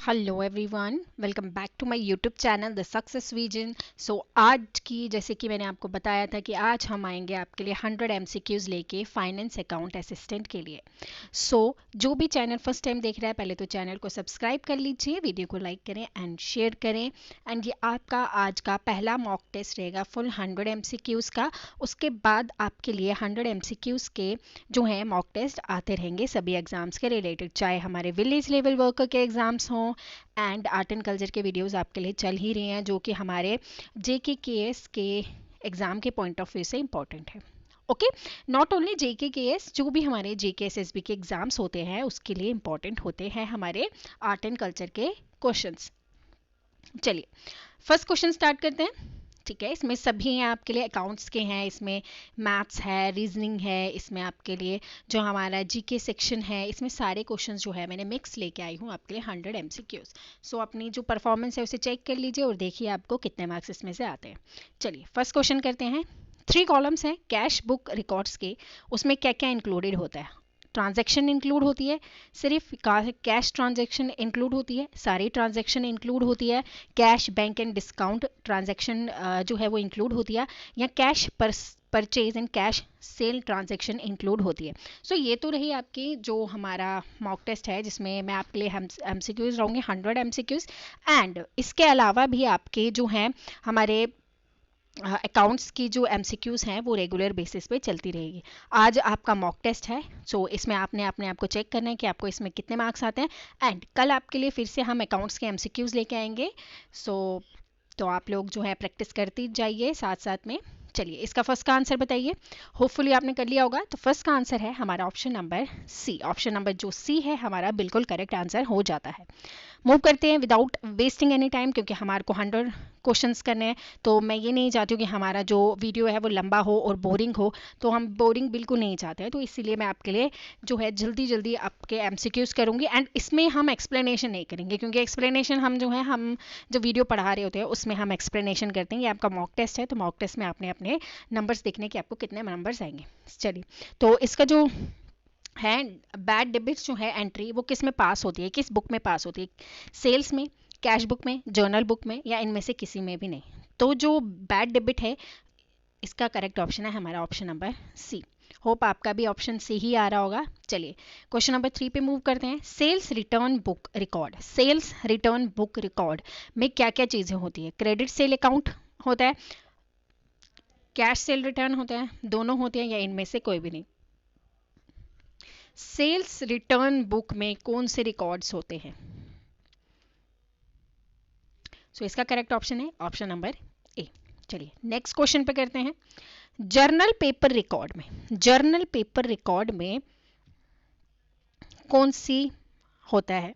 Hello everyone, welcome back to my YouTube channel the success vision. आज की जैसे कि मैंने आपको बताया था कि आज हम आएंगे आपके लिए 100 एमसीक्यूज लेके फाइनेंस अकाउंट असिस्टेंट के लिए। जो भी चैनल फर्स्ट टाइम देख रहा है पहले तो चैनल को सब्सक्राइब कर लीजिए, वीडियो को लाइक करें एंड शेयर करें। एंड ये आपका आज का पहला मॉक टेस्ट रहेगा फुल 100 एमसीक्यूज का। उसके बाद आपके लिए 100 एमसीक्यूज के जो हैं मॉक टेस्ट आते रहेंगे सभी एग्जाम्स के रिलेटेड, चाहे हमारे विलेज लेवल वर्कर के एग्जाम्स हों एंड आर्ट एंड कल्चर के वीडियोस आपके लिए चल ही रहे हैं जो कि हमारे JKKS के एग्ज़ाम के पॉइंट ऑफ व्यू से इम्पॉर्टेंट है। ओके, नॉट ओनली JKKS, जो भी हमारे JKSSB के एग्ज़ाम्स होते हैं उसके लिए इम्पॉर्टेंट होते हैं हमारे आर्ट एंड कल्चर के क्वेश्चंस। चलिए फर्स्ट क्वेश्चन स्टार्ट करते हैं। ठीक है, इसमें सभी हैं आपके लिए अकाउंट्स के हैं, इसमें मैथ्स है, रीजनिंग है, इसमें आपके लिए जो हमारा जीके सेक्शन है, इसमें सारे क्वेश्चंस जो है मैंने मिक्स लेके आई हूँ आपके लिए 100 एमसीक्यूज। सो अपनी जो परफॉर्मेंस है उसे चेक कर लीजिए और देखिए आपको कितने मार्क्स इसमें से आते हैं। चलिए फर्स्ट क्वेश्चन करते हैं। 3 कॉलम्स हैं कैश बुक रिकॉर्ड्स के, उसमें क्या क्या इंक्लूडेड होता है? ट्रांजैक्शन इंक्लूड होती है, सिर्फ कैश ट्रांजैक्शन इंक्लूड होती है, सारी ट्रांजैक्शन इंक्लूड होती है, cash bank and discount transaction जो है वो इंक्लूड होती है, या cash purchase and cash sale transaction include होती है। ये तो रही आपकी जो हमारा मॉक टेस्ट है जिसमें मैं आपके लिए एमसीक्यूज रहूँगी 100 एमसीक्यूज। एंड इसके अलावा भी आपके जो हैं हमारे अकाउंट्स की जो एमसीक्यूज हैं वो रेगुलर बेसिस पे चलती रहेगी। आज आपका मॉक टेस्ट है, इसमें आपने अपने आप को चेक करना है कि आपको इसमें कितने मार्क्स आते हैं। एंड कल आपके लिए फिर से हम अकाउंट्स के एमसीक्यूज लेके आएंगे। तो आप लोग जो है प्रैक्टिस करती जाइए साथ साथ में। चलिए इसका फर्स्ट का आंसर बताइए, होपफुली आपने कर लिया होगा। तो फर्स्ट का आंसर है हमारा option number C. Option number जो सी है हमारा बिल्कुल करेक्ट आंसर हो जाता है। मूव करते हैं विदाउट वेस्टिंग एनी टाइम, क्योंकि हमारे को 100 क्वेश्चंस करने हैं, तो मैं ये नहीं चाहती हूँ कि हमारा जो वीडियो है वो लंबा हो और बोरिंग हो, तो हम बोरिंग बिल्कुल नहीं चाहते हैं। तो इसीलिए मैं आपके लिए जो है जल्दी जल्दी आपके एमसीक्यूज करूँगी। एंड इसमें हम एक्सप्लेनेशन नहीं करेंगे, क्योंकि एक्सप्लेनेशन हम जो वीडियो पढ़ा रहे होते हैं उसमें हम एक्सप्लेनेशन करते हैं। ये आपका मॉक टेस्ट है, तो मॉक टेस्ट में आपने अपने नंबर्स देखने कि आपको कितने नंबर्स आएंगे। चलिए तो इसका जो है बैड डेबिट्स जो है एंट्री वो किस में पास होती है, किस बुक में पास होती है? सेल्स में, कैश बुक में, जर्नल बुक में, या इनमें से किसी में भी नहीं? तो जो बैड डेबिट है इसका करेक्ट ऑप्शन है हमारा ऑप्शन नंबर सी। होप आपका भी ऑप्शन सी ही आ रहा होगा। चलिए क्वेश्चन नंबर 3 पे मूव करते हैं। Sales return book record, sales return book record में क्या क्या चीज़ें होती है? क्रेडिट सेल अकाउंट होता है, कैश सेल रिटर्न होता है, दोनों होते हैं, या इनमें से कोई भी नहीं? सेल्स रिटर्न बुक में कौन से रिकॉर्ड्स होते हैं? इसका करेक्ट ऑप्शन है ऑप्शन नंबर ए। चलिए नेक्स्ट क्वेश्चन पे करते हैं। जर्नल पेपर रिकॉर्ड में, जर्नल पेपर रिकॉर्ड में कौन सी होता है?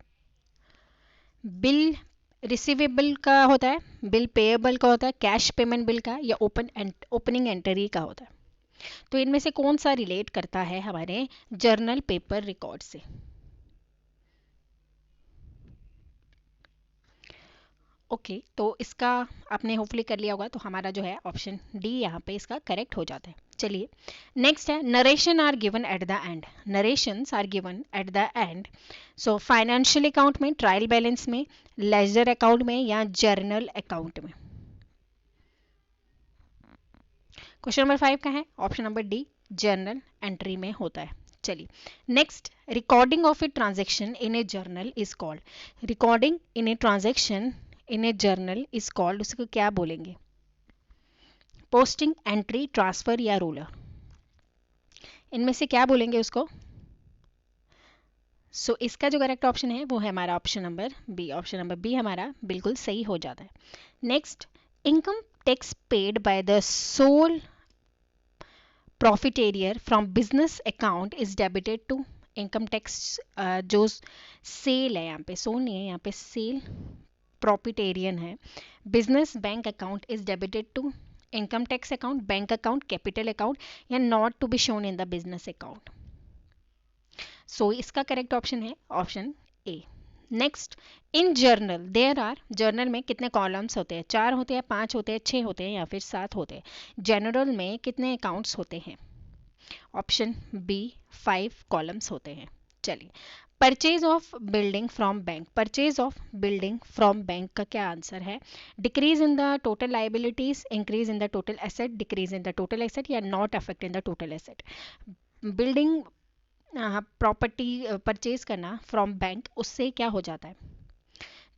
बिल रिसीवेबल का होता है, बिल पेएबल का होता है, कैश पेमेंट बिल का, या ओपनिंग एंट्री का होता है? तो इनमें से कौन सा रिलेट करता है हमारे जर्नल पेपर रिकॉर्ड से? ओके, तो इसका आपने होपफुली कर लिया होगा, तो हमारा जो है ऑप्शन डी यहाँ पे इसका करेक्ट हो जाता है। चलिए नेक्स्ट है narration are given at the end, narrations are given at the end. Financial account में, ट्रायल बैलेंस में, लेजर अकाउंट में, या जर्नल अकाउंट में? क्वेश्चन नंबर 5 का है option number D, journal entry में होता है। चलिए next, recording of a transaction in a journal is called, recording in a transaction in a journal is called, उसको क्या बोलेंगे? पोस्टिंग, एंट्री, ट्रांसफर, या रोलर? इनमें से क्या बोलेंगे उसको? इसका जो करेक्ट ऑप्शन है वो है हमारा option number B. Option number B हमारा बिल्कुल सही हो जाता है। Next, income tax paid by the sole proprietor from business account is debited to, income tax जो सेल है, यहाँ पे सोल नहीं है, यहाँ पे सेल प्रॉफिटेरियन है, business bank account is debited to income tax account, bank account, capital account, या not to be shown in the business account? इसका करेक्ट ऑप्शन है option A. Next, in journal there are, journal में कितने columns होते हैं? 4 होते हैं, 5 होते हैं, 6 होते हैं, या फिर 7 होते हैं? जनरल में कितने अकाउंट्स होते हैं? ऑप्शन बी 5 कॉलम्स होते हैं। चलिए purchase of building from bank, purchase of building from bank का क्या आंसर है? Decrease in the total liabilities, increase in the total asset, decrease in the total asset या not affect in the total asset. Building property purchase करना from bank, उससे क्या हो जाता है?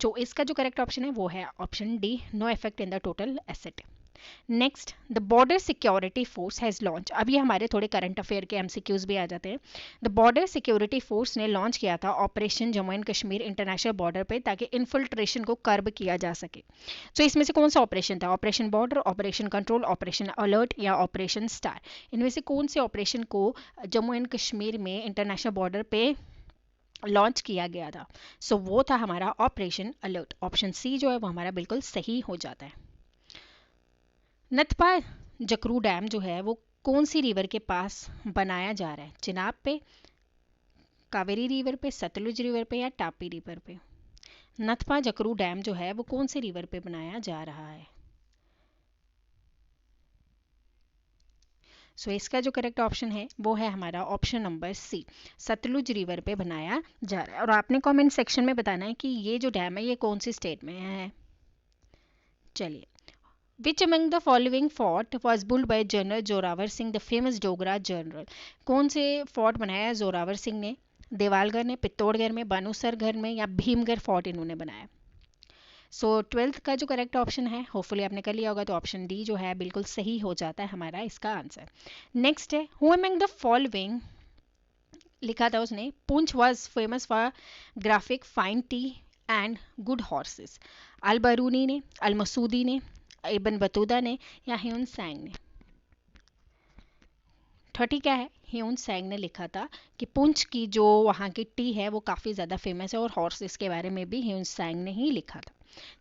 जो इसका जो करेक्ट ऑप्शन है वो है option D, no effect in the total asset. Next, the border security force has launch, अब ये हमारे थोड़े करंट अफेयर के एमसीक्यूज भी आ जाते हैं। द बॉर्डर सिक्योरिटी फोर्स ने लॉन्च किया था operation Jammu and Kashmir international border पे, ताकि इन्फिल्ट्रेशन को कर्ब किया जा सके। तो इसमें से कौन सा ऑपरेशन था? Operation border, operation control, operation alert या ऑपरेशन स्टार? इनमें से कौन से ऑपरेशन को जम्मू एंड कश्मीर में इंटरनेशनल बॉर्डर पे लॉन्च किया गया था? सो वो था हमारा ऑपरेशन अलर्ट। ऑप्शन सी जो है वो हमारा बिल्कुल सही हो जाता है। नथपा जकरू डैम जो है वो कौन सी रिवर के पास बनाया जा रहा है? चिनाब पे, कावेरी रिवर पे, सतलुज रिवर पे या टापी रिवर पे? नथपा जकरू डैम जो है वो कौन से रिवर पे बनाया जा रहा है? सो इसका जो करेक्ट ऑप्शन है वो है हमारा option number C, Sutlej river पे बनाया जा रहा है। और आपने कमेंट सेक्शन में बताना है कि ये जो डैम है ये कौन सी स्टेट में है। चलिए, Which among the following fort was built by General Zorawar Singh, the famous Dogra general? कौन से फोर्ट बनाया जोरावर सिंह ने? देवालगढ़ ने, पित्तौड़गढ़ में, बानूसरगढ़ में या भीमगढ़ फोर्ट इन्होंने बनाया? सो ट्वेल्थ का जो करेक्ट ऑप्शन है, होपफुली आपने कर लिया होगा, तो ऑप्शन डी जो है बिल्कुल सही हो जाता है हमारा इसका आंसर। नेक्स्ट है, हु अमंग द फॉलोइंग, लिखा था उसने, Poonch was famous for graphic fine tea and good horses? Al Biruni ने, अल मसूदी ने, इबन बतूदा ने या ह्यून सैंग ने? 30 क्या है? ह्यून सैंग ने लिखा था कि पुंछ की जो वहाँ की टी है वो काफ़ी ज़्यादा फेमस है, और हॉर्सेस के बारे में भी ह्यून सैंग ने ही लिखा था।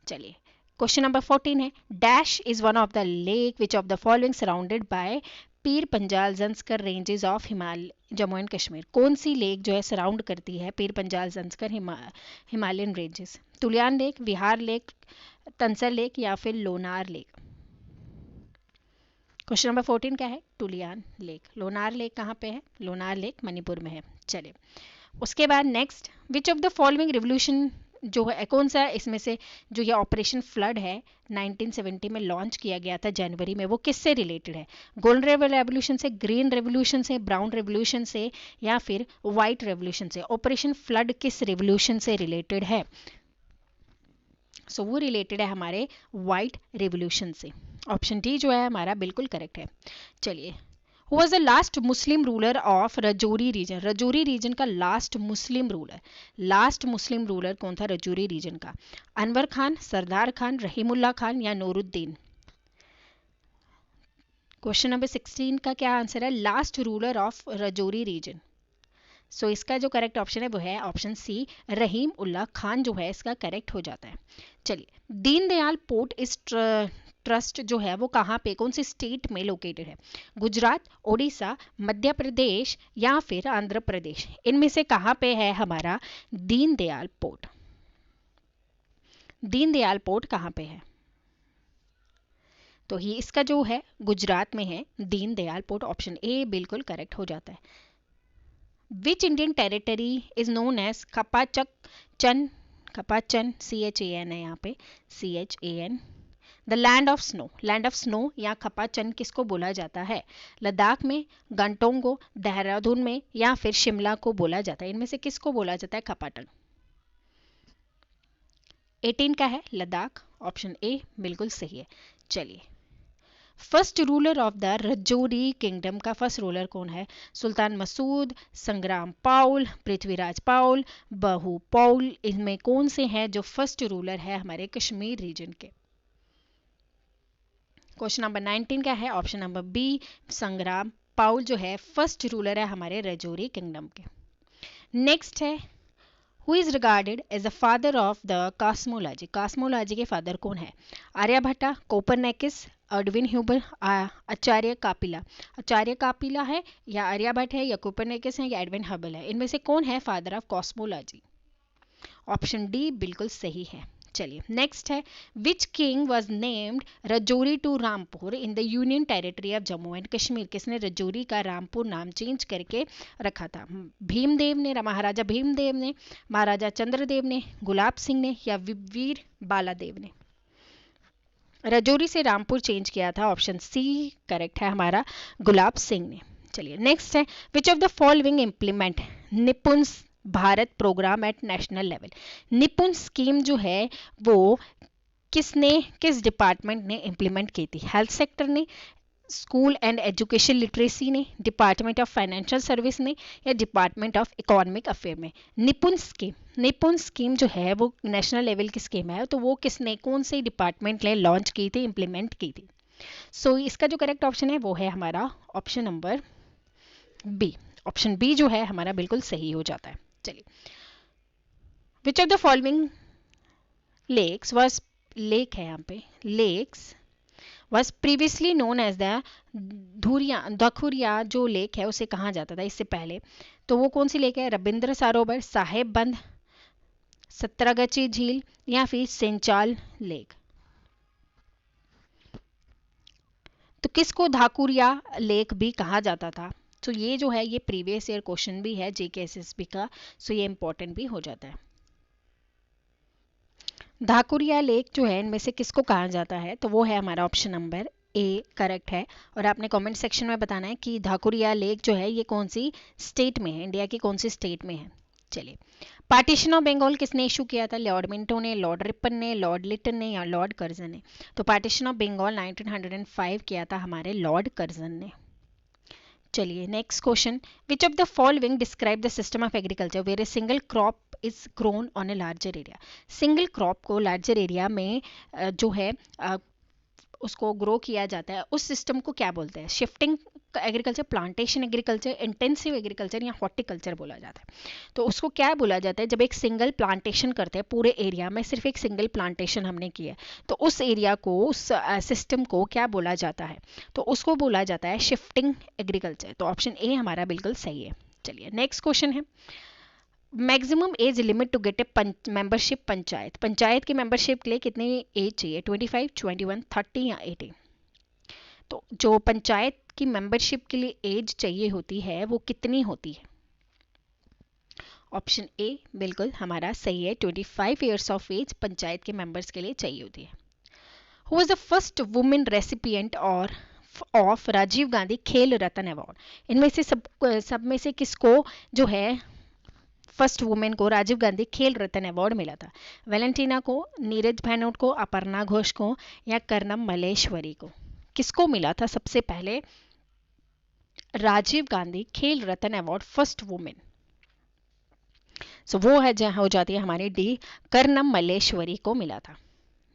चलिए, क्वेश्चन नंबर 14 है, dash is one of the lake which of the following surrounded by Pir Panjal Zanskar ranges of Himalaya Jammu and Kashmir? कौन सी लेक जो है सराउंड करती है Pir Panjal Zanskar Himalayan ranges? Tulian lake, Vihar lake, Tansar lake या फिर लोनार लेक? क्वेश्चन नंबर 14 क्या है? टुलियान लेक। लोनार लेक कहाँ पे है? लोनार लेक मणिपुर में है। चलिए, उसके बाद next, which of the following revolution जो है, कौन सा इसमें से जो ये ऑपरेशन फ्लड है 1970 में लॉन्च किया गया था जनवरी में, वो किससे रिलेटेड है? गोल्डन रेवोल्यूशन से, ग्रीन रेवोल्यूशन से, ब्राउन रेवोल्यूशन से या फिर व्हाइट रेवोल्यूशन से? ऑपरेशन फ्लड किस रेवोल्यूशन से रिलेटेड है? सो वो रिलेटेड है हमारे व्हाइट रेवोल्यूशन से। ऑप्शन डी जो है हमारा बिल्कुल करेक्ट है। चलिए, who was the last Muslim ruler of Rajouri region? Rajouri region का लास्ट मुस्लिम रूलर कौन था रजौरी रीजन का? अनवर खान, सरदार खान, रहीमुल्ला खान या नूरुद्दीन? क्वेश्चन नंबर 16 का क्या आंसर है? Last ruler of Rajouri region. So इसका जो करेक्ट ऑप्शन है वो है ऑप्शन सी, रहीम उल्ला खान जो है इसका करेक्ट हो जाता है। चलिए, दीनदयाल पोर्ट इस ट्रस्ट जो है वो कहाँ पे, कौन सी स्टेट में लोकेटेड है? गुजरात, ओडिशा, मध्य प्रदेश या फिर आंध्र प्रदेश? इनमें से कहाँ पे है हमारा दीनदयाल पोर्ट? दीनदयाल पोर्ट कहाँ पे है? तो ही इसका जो है गुजरात में है दीनदयाल पोर्ट। ऑप्शन ए बिल्कुल करेक्ट हो जाता है। Which Indian territory is known as Kapachan, CHAN है यहाँ पे, CHAN, the land of snow? Land of snow या खपाचन किसको बोला जाता है? लद्दाख में, गंटोंगो, देहरादून में या फिर शिमला को बोला जाता है? इनमें से किसको बोला जाता है खपाटन? 18 का है लद्दाख। ऑप्शन ए बिल्कुल सही है। चलिए, first ruler of the Rajouri kingdom का फर्स्ट रूलर कौन है? सुल्तान मसूद, संग्राम पाउल, पृथ्वीराज पाउल, बहू पाउल? इनमें कौन से हैं जो फर्स्ट रूलर है हमारे कश्मीर रीजन के? क्वेश्चन नंबर 19 का है ऑप्शन नंबर बी, संग्राम पाउल जो है फर्स्ट रूलर है हमारे रजौरी किंगडम के। नेक्स्ट है, who is regarded as the father of the cosmology? Cosmology के फादर कौन है? Aryabhatta, Copernicus, Edwin Hubble, Acharya Kapila? Acharya Kapila है या आर्यभट्ट है या कोपरनिकस है या एडविन हबल है? इनमें से कौन है father of cosmology? Option D बिल्कुल सही है। चलिए नेक्स्ट है, which king was named Rajouri to Rampur in the union territory of Jammu and Kashmir? किसने रजौरी का रामपुर नाम चेंज करके रखा था? भीमदेव ने, महाराजा भीमदेव ने, महाराजा चंद्रदेव ने, गुलाब सिंह ने, या वीर बालादेव ने? रजौरी से रामपुर चेंज किया था, ऑप्शन सी करेक्ट है हमारा, गुलाब सिंह ने। चलिए नेक्स्ट है, which of the following implement Nipun Bharat program at national level? Nipun scheme जो है वो किस डिपार्टमेंट ने इम्प्लीमेंट की थी? हेल्थ सेक्टर ने, स्कूल एंड एजुकेशन लिटरेसी ने, डिपार्टमेंट ऑफ फाइनेंशियल सर्विस ने, या डिपार्टमेंट ऑफ इकोनॉमिक अफेयर में? निपुण स्कीम जो है वो नेशनल लेवल की स्कीम है, तो वो किसने, कौन से डिपार्टमेंट ने लॉन्च की थी, इम्प्लीमेंट की थी? सो इसका जो करेक्ट ऑप्शन है वो है हमारा option number B. Option B जो है हमारा बिल्कुल सही हो जाता है। चलिए, which of the following lakes was, lake है यहाँ पे, lakes was previously known as the Dhuriya जो लेक है उसे कहा जाता था इससे पहले? तो वो कौन सी लेक है? रविंद्र सरोवर, साहेब बंद, सत्रगची झील, या फिर सेंचाल लेक? तो किसको धाकुरिया लेक भी कहा जाता था? तो ये जो है ये प्रीवियस ईयर क्वेश्चन भी है जेकेएसएसबी का, सो ये इंपॉर्टेंट भी हो जाता है। धाकुरिया लेक जो है इनमें से किसको कहा जाता है? तो वो है हमारा ऑप्शन नंबर ए करेक्ट है। और आपने कमेंट सेक्शन में बताना है कि धाकुरिया लेक जो है ये कौन सी स्टेट में है, इंडिया की कौन सी स्टेट में है। चलिए, पार्टीशन ऑफ बंगाल किसने इशू किया था? लॉर्ड मिंटो ने, लॉर्ड रिपन ने, लॉर्ड लिटन ने, या लॉर्ड कर्जन ने? तो पार्टीशन ऑफ बंगाल 1905 किया था हमारे लॉर्ड कर्जन ने। चलिए next question, which of the following describe the system of agriculture where a single crop is grown on a larger area? Single crop को लार्जर एरिया में जो है उसको ग्रो किया जाता है, उस सिस्टम को क्या बोलते हैं? Shifting agriculture, plantation agriculture, intensive agriculture, या हॉर्टिकल्चर बोला जाता है? तो उसको क्या बोला जाता है जब एक सिंगल प्लांटेशन करते हैं पूरे एरिया में, सिर्फ एक सिंगल प्लांटेशन हमने किया, तो उस एरिया को, उस सिस्टम को क्या बोला जाता है? तो उसको बोला जाता है शिफ्टिंग एग्रीकल्चर। तो ऑप्शन ए हमारा बिल्कुल सही है। चलिए नेक्स्ट क्वेश्चन है, maximum age limit to get a membership panchayat? Panchayat की मेंबरशिप के लिए कितनी एज चाहिए? 25, 21, 30 या 18? तो जो पंचायत की मेंबरशिप के लिए एज चाहिए होती है वो कितनी होती है? ऑप्शन ए बिल्कुल हमारा सही है, 25 ईयर्स ऑफ एज पंचायत के मेंबर्स के लिए चाहिए होती है। Who was the first women recipient और ऑफ राजीव गांधी खेल रत्न अवार्ड? इनमें से सब में से किसको जो है फर्स्ट वुमेन को राजीव गांधी खेल रत्न अवार्ड मिला था? वेलेंटीना को, नीरज भैनोट को, अपर्णा घोष को, या कर्नम मल्लेश्वरी को? किसको मिला था सबसे पहले राजीव गांधी खेल रत्न अवार्ड फर्स्ट वुमेन? सो वो है जहां हो जाती है हमारी डी, कर्नम मल्लेश्वरी को मिला था।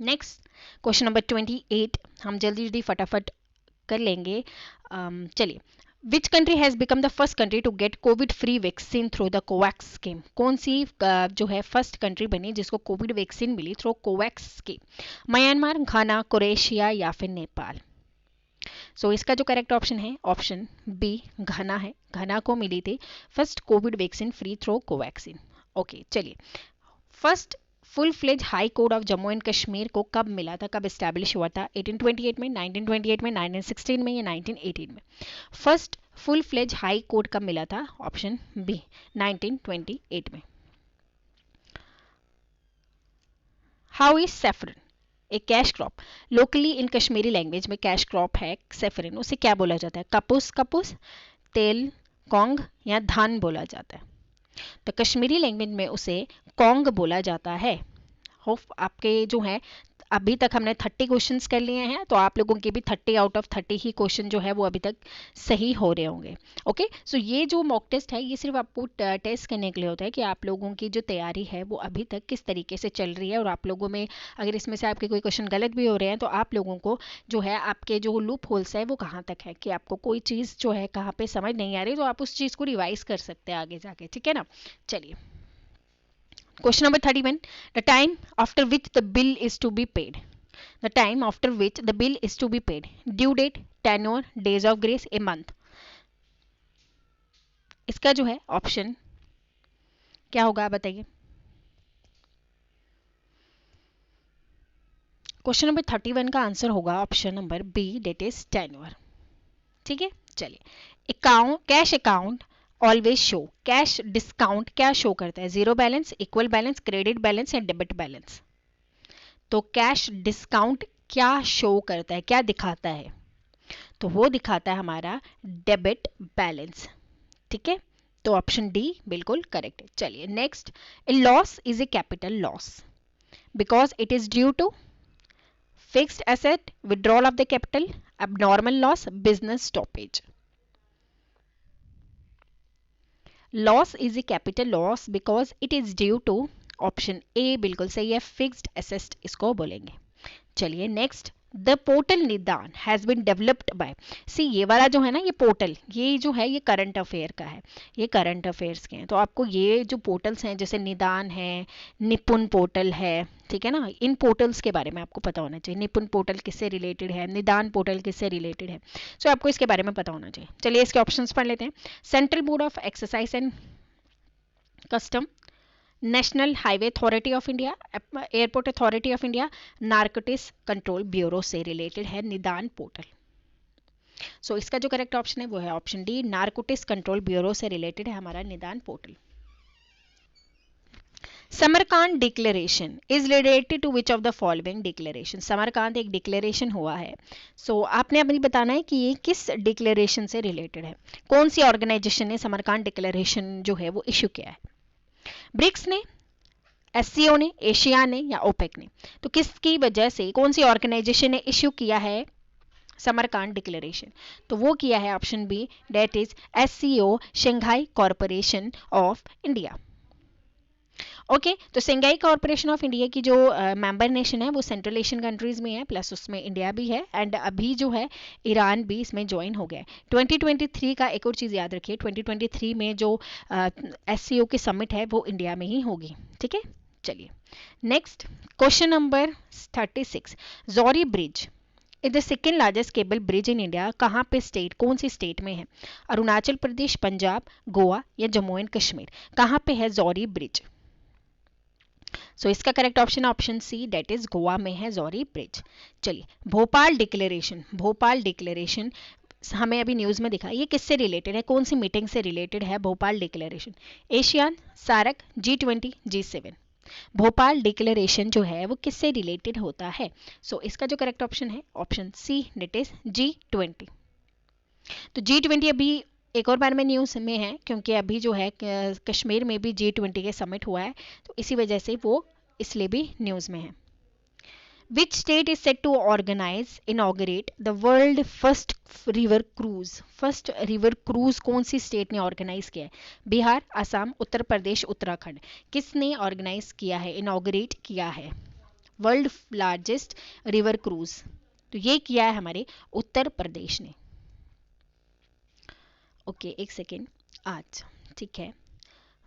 नेक्स्ट क्वेश्चन नंबर 28 हम जल्दी जल्दी फटाफट कर लेंगे। चलिए, which country has become the first country to get COVID free vaccine through the Covax scheme? कौन सी जो है फर्स्ट कंट्री बनी जिसको कोविड वैक्सीन मिली through Covax scheme? Myanmar, Ghana, Croatia, या फिर नेपाल? सो इसका जो करेक्ट ऑप्शन है ऑप्शन बी घाना है। घाना को मिली थी first COVID vaccine free through Covaxin. Okay चलिए, first full fledge high court of Jammu and Kashmir को कब मिला था, कब एस्टैब्लिश हुआ था? 1828 में, 1928 में, 1916 में, या 1918 में? First full fledge high court कब मिला था? ऑप्शन बी 1928 में। How is saffron a cash crop? Locally in Kashmiri language में कैश क्रॉप है सेफरन, उसे क्या बोला जाता है? कपूस, कपूस, तेल, कौंग, या धान बोला जाता है? तो कश्मीरी लैंग्वेज में उसे कौंग बोला जाता है। होप आपके जो है अभी तक हमने 30 क्वेश्चंस कर लिए हैं, तो आप लोगों के भी 30 आउट ऑफ 30 ही क्वेश्चन जो है वो अभी तक सही हो रहे होंगे। ओके सो ये जो मॉक टेस्ट है ये सिर्फ आपको टेस्ट करने के लिए होता है कि आप लोगों की जो तैयारी है वो अभी तक किस तरीके से चल रही है, और आप लोगों में अगर इसमें से आपके कोई क्वेश्चन गलत भी हो रहे हैं तो आप लोगों को जो है आपके जो लूप होल्स है वो कहाँ तक है, कि आपको कोई चीज़ जो है कहाँ पे समझ नहीं आ रही तो आप उस चीज़ को रिवाइज कर सकते हैं आगे जाके, ठीक है ना। चलिए, question number 31, the time after which the bill is to be paid? The time after which the bill is to be paid, due date, tenure, days of grace, a month? इसका जो है ऑप्शन क्या होगा बताइए। Question number 31 का answer होगा option number B, that is tenure. ठीक है, चलिए। Account, cash account always show, cash discount क्या शो करता है? Zero balance, equal balance, credit balance या डेबिट बैलेंस? तो कैश डिस्काउंट क्या शो करता है, क्या दिखाता है? तो वो दिखाता है हमारा डेबिट बैलेंस। ठीक है, तो ऑप्शन डी बिल्कुल करेक्ट है। चलिए next, a loss is a capital loss because it is due to fixed asset, withdrawal of the capital, abnormal loss, business stoppage. Loss is a capital loss because it is due to option A बिल्कुल सही है, fixed asset इसको बोलेंगे। चलिए next, the portal निदान has been developed by, सी ये वाला जो है ना, ये पोर्टल, ये जो है ये करंट अफेयर का है, ये करंट अफेयर्स के हैं। तो आपको ये जो पोर्टल्स हैं जैसे निदान है, निपुण पोर्टल है, ठीक है ना, इन पोर्टल्स के बारे में आपको पता होना चाहिए। निपुण पोर्टल किससे रिलेटेड है, निदान पोर्टल किससे रिलेटेड है, सो आपको इसके बारे में पता होना चाहिए। चलिए इसके ऑप्शंस पढ़ लेते हैं। Central board of excise and custom, national highway authority of India, airport authority of India, narcotics control bureau से रिलेटेड है निदान पोर्टल। सो इसका जो करेक्ट ऑप्शन है वो है option D, narcotics control bureau से रिलेटेड है हमारा Nidan portal. Samarkand declaration is related to which of the following declaration? Samarkand एक डिक्लेरेशन हुआ है, सो आपने अपनी बताना है कि ये किस डिक्लेरेशन से रिलेटेड है, कौन सी ऑर्गेनाइजेशन ने समरकांड डिक्लेरेशन जो है वो इश्यू किया है? ब्रिक्स ने, एससीओ ने, एशिया ने या ओपेक ने? तो किसकी वजह से, कौन सी ऑर्गेनाइजेशन ने इश्यू किया है समरकांड डिक्लेरेशन? तो वो किया है option B, that is SCO, Shanghai corporation of India. Okay, तो शंघाई कॉरपोरेशन ऑफ इंडिया की जो मेंबर नेशन है वो सेंट्रल एशियन कंट्रीज में है, प्लस उसमें इंडिया भी है, एंड अभी जो है ईरान भी इसमें ज्वाइन हो गया है। 2023 का एक और चीज़ याद रखिए, 2023 में जो एससीओ की समिट है वो इंडिया में ही होगी। ठीक है, चलिए next, question number 36, Jauri bridge is the second largest cable bridge in India, कहाँ पे स्टेट, कौन सी स्टेट में है? अरुणाचल प्रदेश, पंजाब, गोवा या जम्मू एंड कश्मीर? कहाँ पे है जौरी ब्रिज? सो इसका correct option option C, that is Goa में है जौरी ब्रिज। चलिए, भोपाल डिक्लेरेशन, भोपाल डिक्लेरेशन हमें अभी न्यूज में दिखा, ये किससे रिलेटेड है, कौन सी मीटिंग से रिलेटेड है Bhopal declaration? ASEAN, SAARC, G20, G7? Bhopal declaration जो है वो किससे रिलेटेड होता है? सो इसका जो करेक्ट ऑप्शन है option C, that is G20। तो G20 अभी एक और बार में न्यूज़ में है क्योंकि अभी जो है कश्मीर में भी G20 के समिट हुआ है, तो इसी वजह से वो इसलिए भी न्यूज़ में है। Which state is set to organise inaugurate the world first river cruise? First river cruise कौन सी स्टेट ने ऑर्गेनाइज किया है? बिहार, असम, उत्तर प्रदेश, उत्तराखंड? किसने ऑर्गेनाइज किया है, इनॉग्रेट किया है वर्ल्ड लार्जेस्ट रिवर क्रूज? तो ये किया है हमारे उत्तर प्रदेश ने। ओके, एक सेकेंड, आज ठीक है।